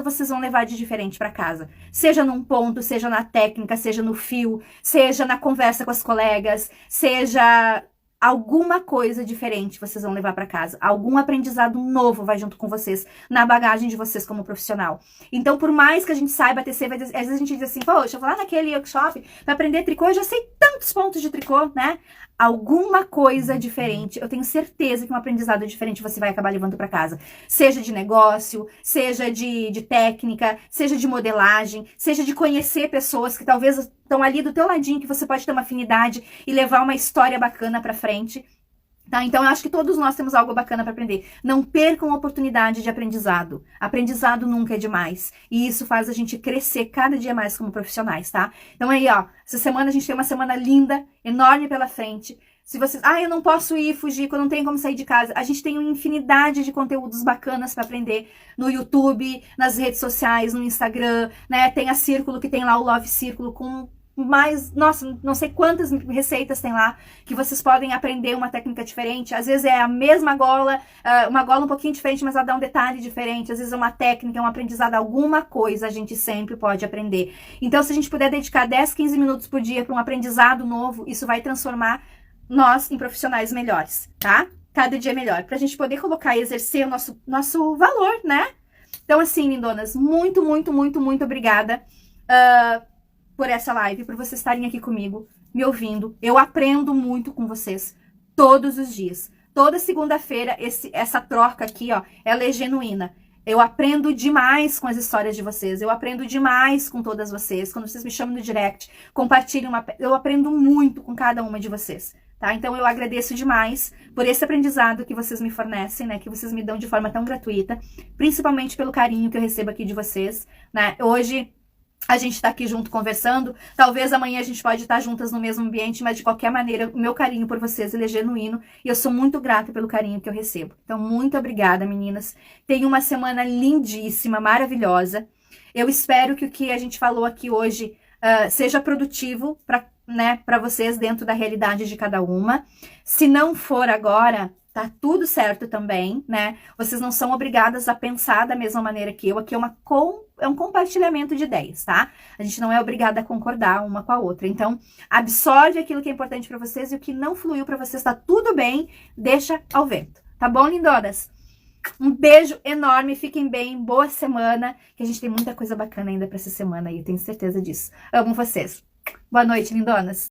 vocês vão levar de diferente para casa. Seja num ponto, seja na técnica, seja no fio, seja na conversa com as colegas, seja alguma coisa diferente vocês vão levar para casa. Algum aprendizado novo vai junto com vocês, na bagagem de vocês como profissional. Então, por mais que a gente saiba tecer, às vezes a gente diz assim, poxa, eu vou lá naquele workshop para aprender tricô, eu já sei tantos pontos de tricô, né? Alguma coisa diferente, eu tenho certeza que um aprendizado diferente você vai acabar levando para casa. Seja de negócio, seja de técnica, seja de modelagem, seja de conhecer pessoas que talvez estão ali do teu ladinho, que você pode ter uma afinidade e levar uma história bacana para frente. Tá? Então, eu acho que todos nós temos algo bacana para aprender. Não percam a oportunidade de aprendizado. Aprendizado nunca é demais. E isso faz a gente crescer cada dia mais como profissionais, tá? Então, aí, ó, essa semana a gente tem uma semana linda, enorme pela frente. Se vocês... eu não posso ir, fugir, que eu não tenho como sair de casa. A gente tem uma infinidade de conteúdos bacanas para aprender no YouTube, nas redes sociais, no Instagram, né? Tem a Círculo, que tem lá o Love Círculo com... mais, nossa, não sei quantas receitas tem lá, que vocês podem aprender uma técnica diferente. Às vezes é a mesma gola, uma gola um pouquinho diferente, mas ela dá um detalhe diferente. Às vezes é uma técnica, um aprendizado, alguma coisa a gente sempre pode aprender. Então, se a gente puder dedicar 10, 15 minutos por dia para um aprendizado novo, isso vai transformar nós em profissionais melhores, tá? Cada dia melhor, pra gente poder colocar e exercer o nosso valor, né? Então, assim, lindonas, muito, muito, muito, muito obrigada por essa live, por vocês estarem aqui comigo, me ouvindo. Eu aprendo muito com vocês todos os dias. Toda segunda-feira, essa troca aqui, ó, ela é genuína. Eu aprendo demais com as histórias de vocês. Eu aprendo demais com todas vocês. Quando vocês me chamam no direct, compartilham eu aprendo muito com cada uma de vocês. Tá? Então, eu agradeço demais por esse aprendizado que vocês me fornecem, né? Que vocês me dão de forma tão gratuita. Principalmente pelo carinho que eu recebo aqui de vocês, né? Hoje... a gente tá aqui junto conversando, talvez amanhã a gente pode estar juntas no mesmo ambiente, mas de qualquer maneira, o meu carinho por vocês, ele é genuíno, e eu sou muito grata pelo carinho que eu recebo. Então, muito obrigada, meninas. Tenham uma semana lindíssima, maravilhosa. Eu espero que o que a gente falou aqui hoje seja produtivo para vocês dentro da realidade de cada uma. Se não for agora... tá tudo certo também, né? Vocês não são obrigadas a pensar da mesma maneira que eu. Aqui é um compartilhamento de ideias, tá? A gente não é obrigada a concordar uma com a outra. Então, absorve aquilo que é importante pra vocês e o que não fluiu pra vocês tá tudo bem, deixa ao vento. Tá bom, lindonas? Um beijo enorme, fiquem bem, boa semana, que a gente tem muita coisa bacana ainda pra essa semana aí, eu tenho certeza disso. Amo vocês. Boa noite, lindonas.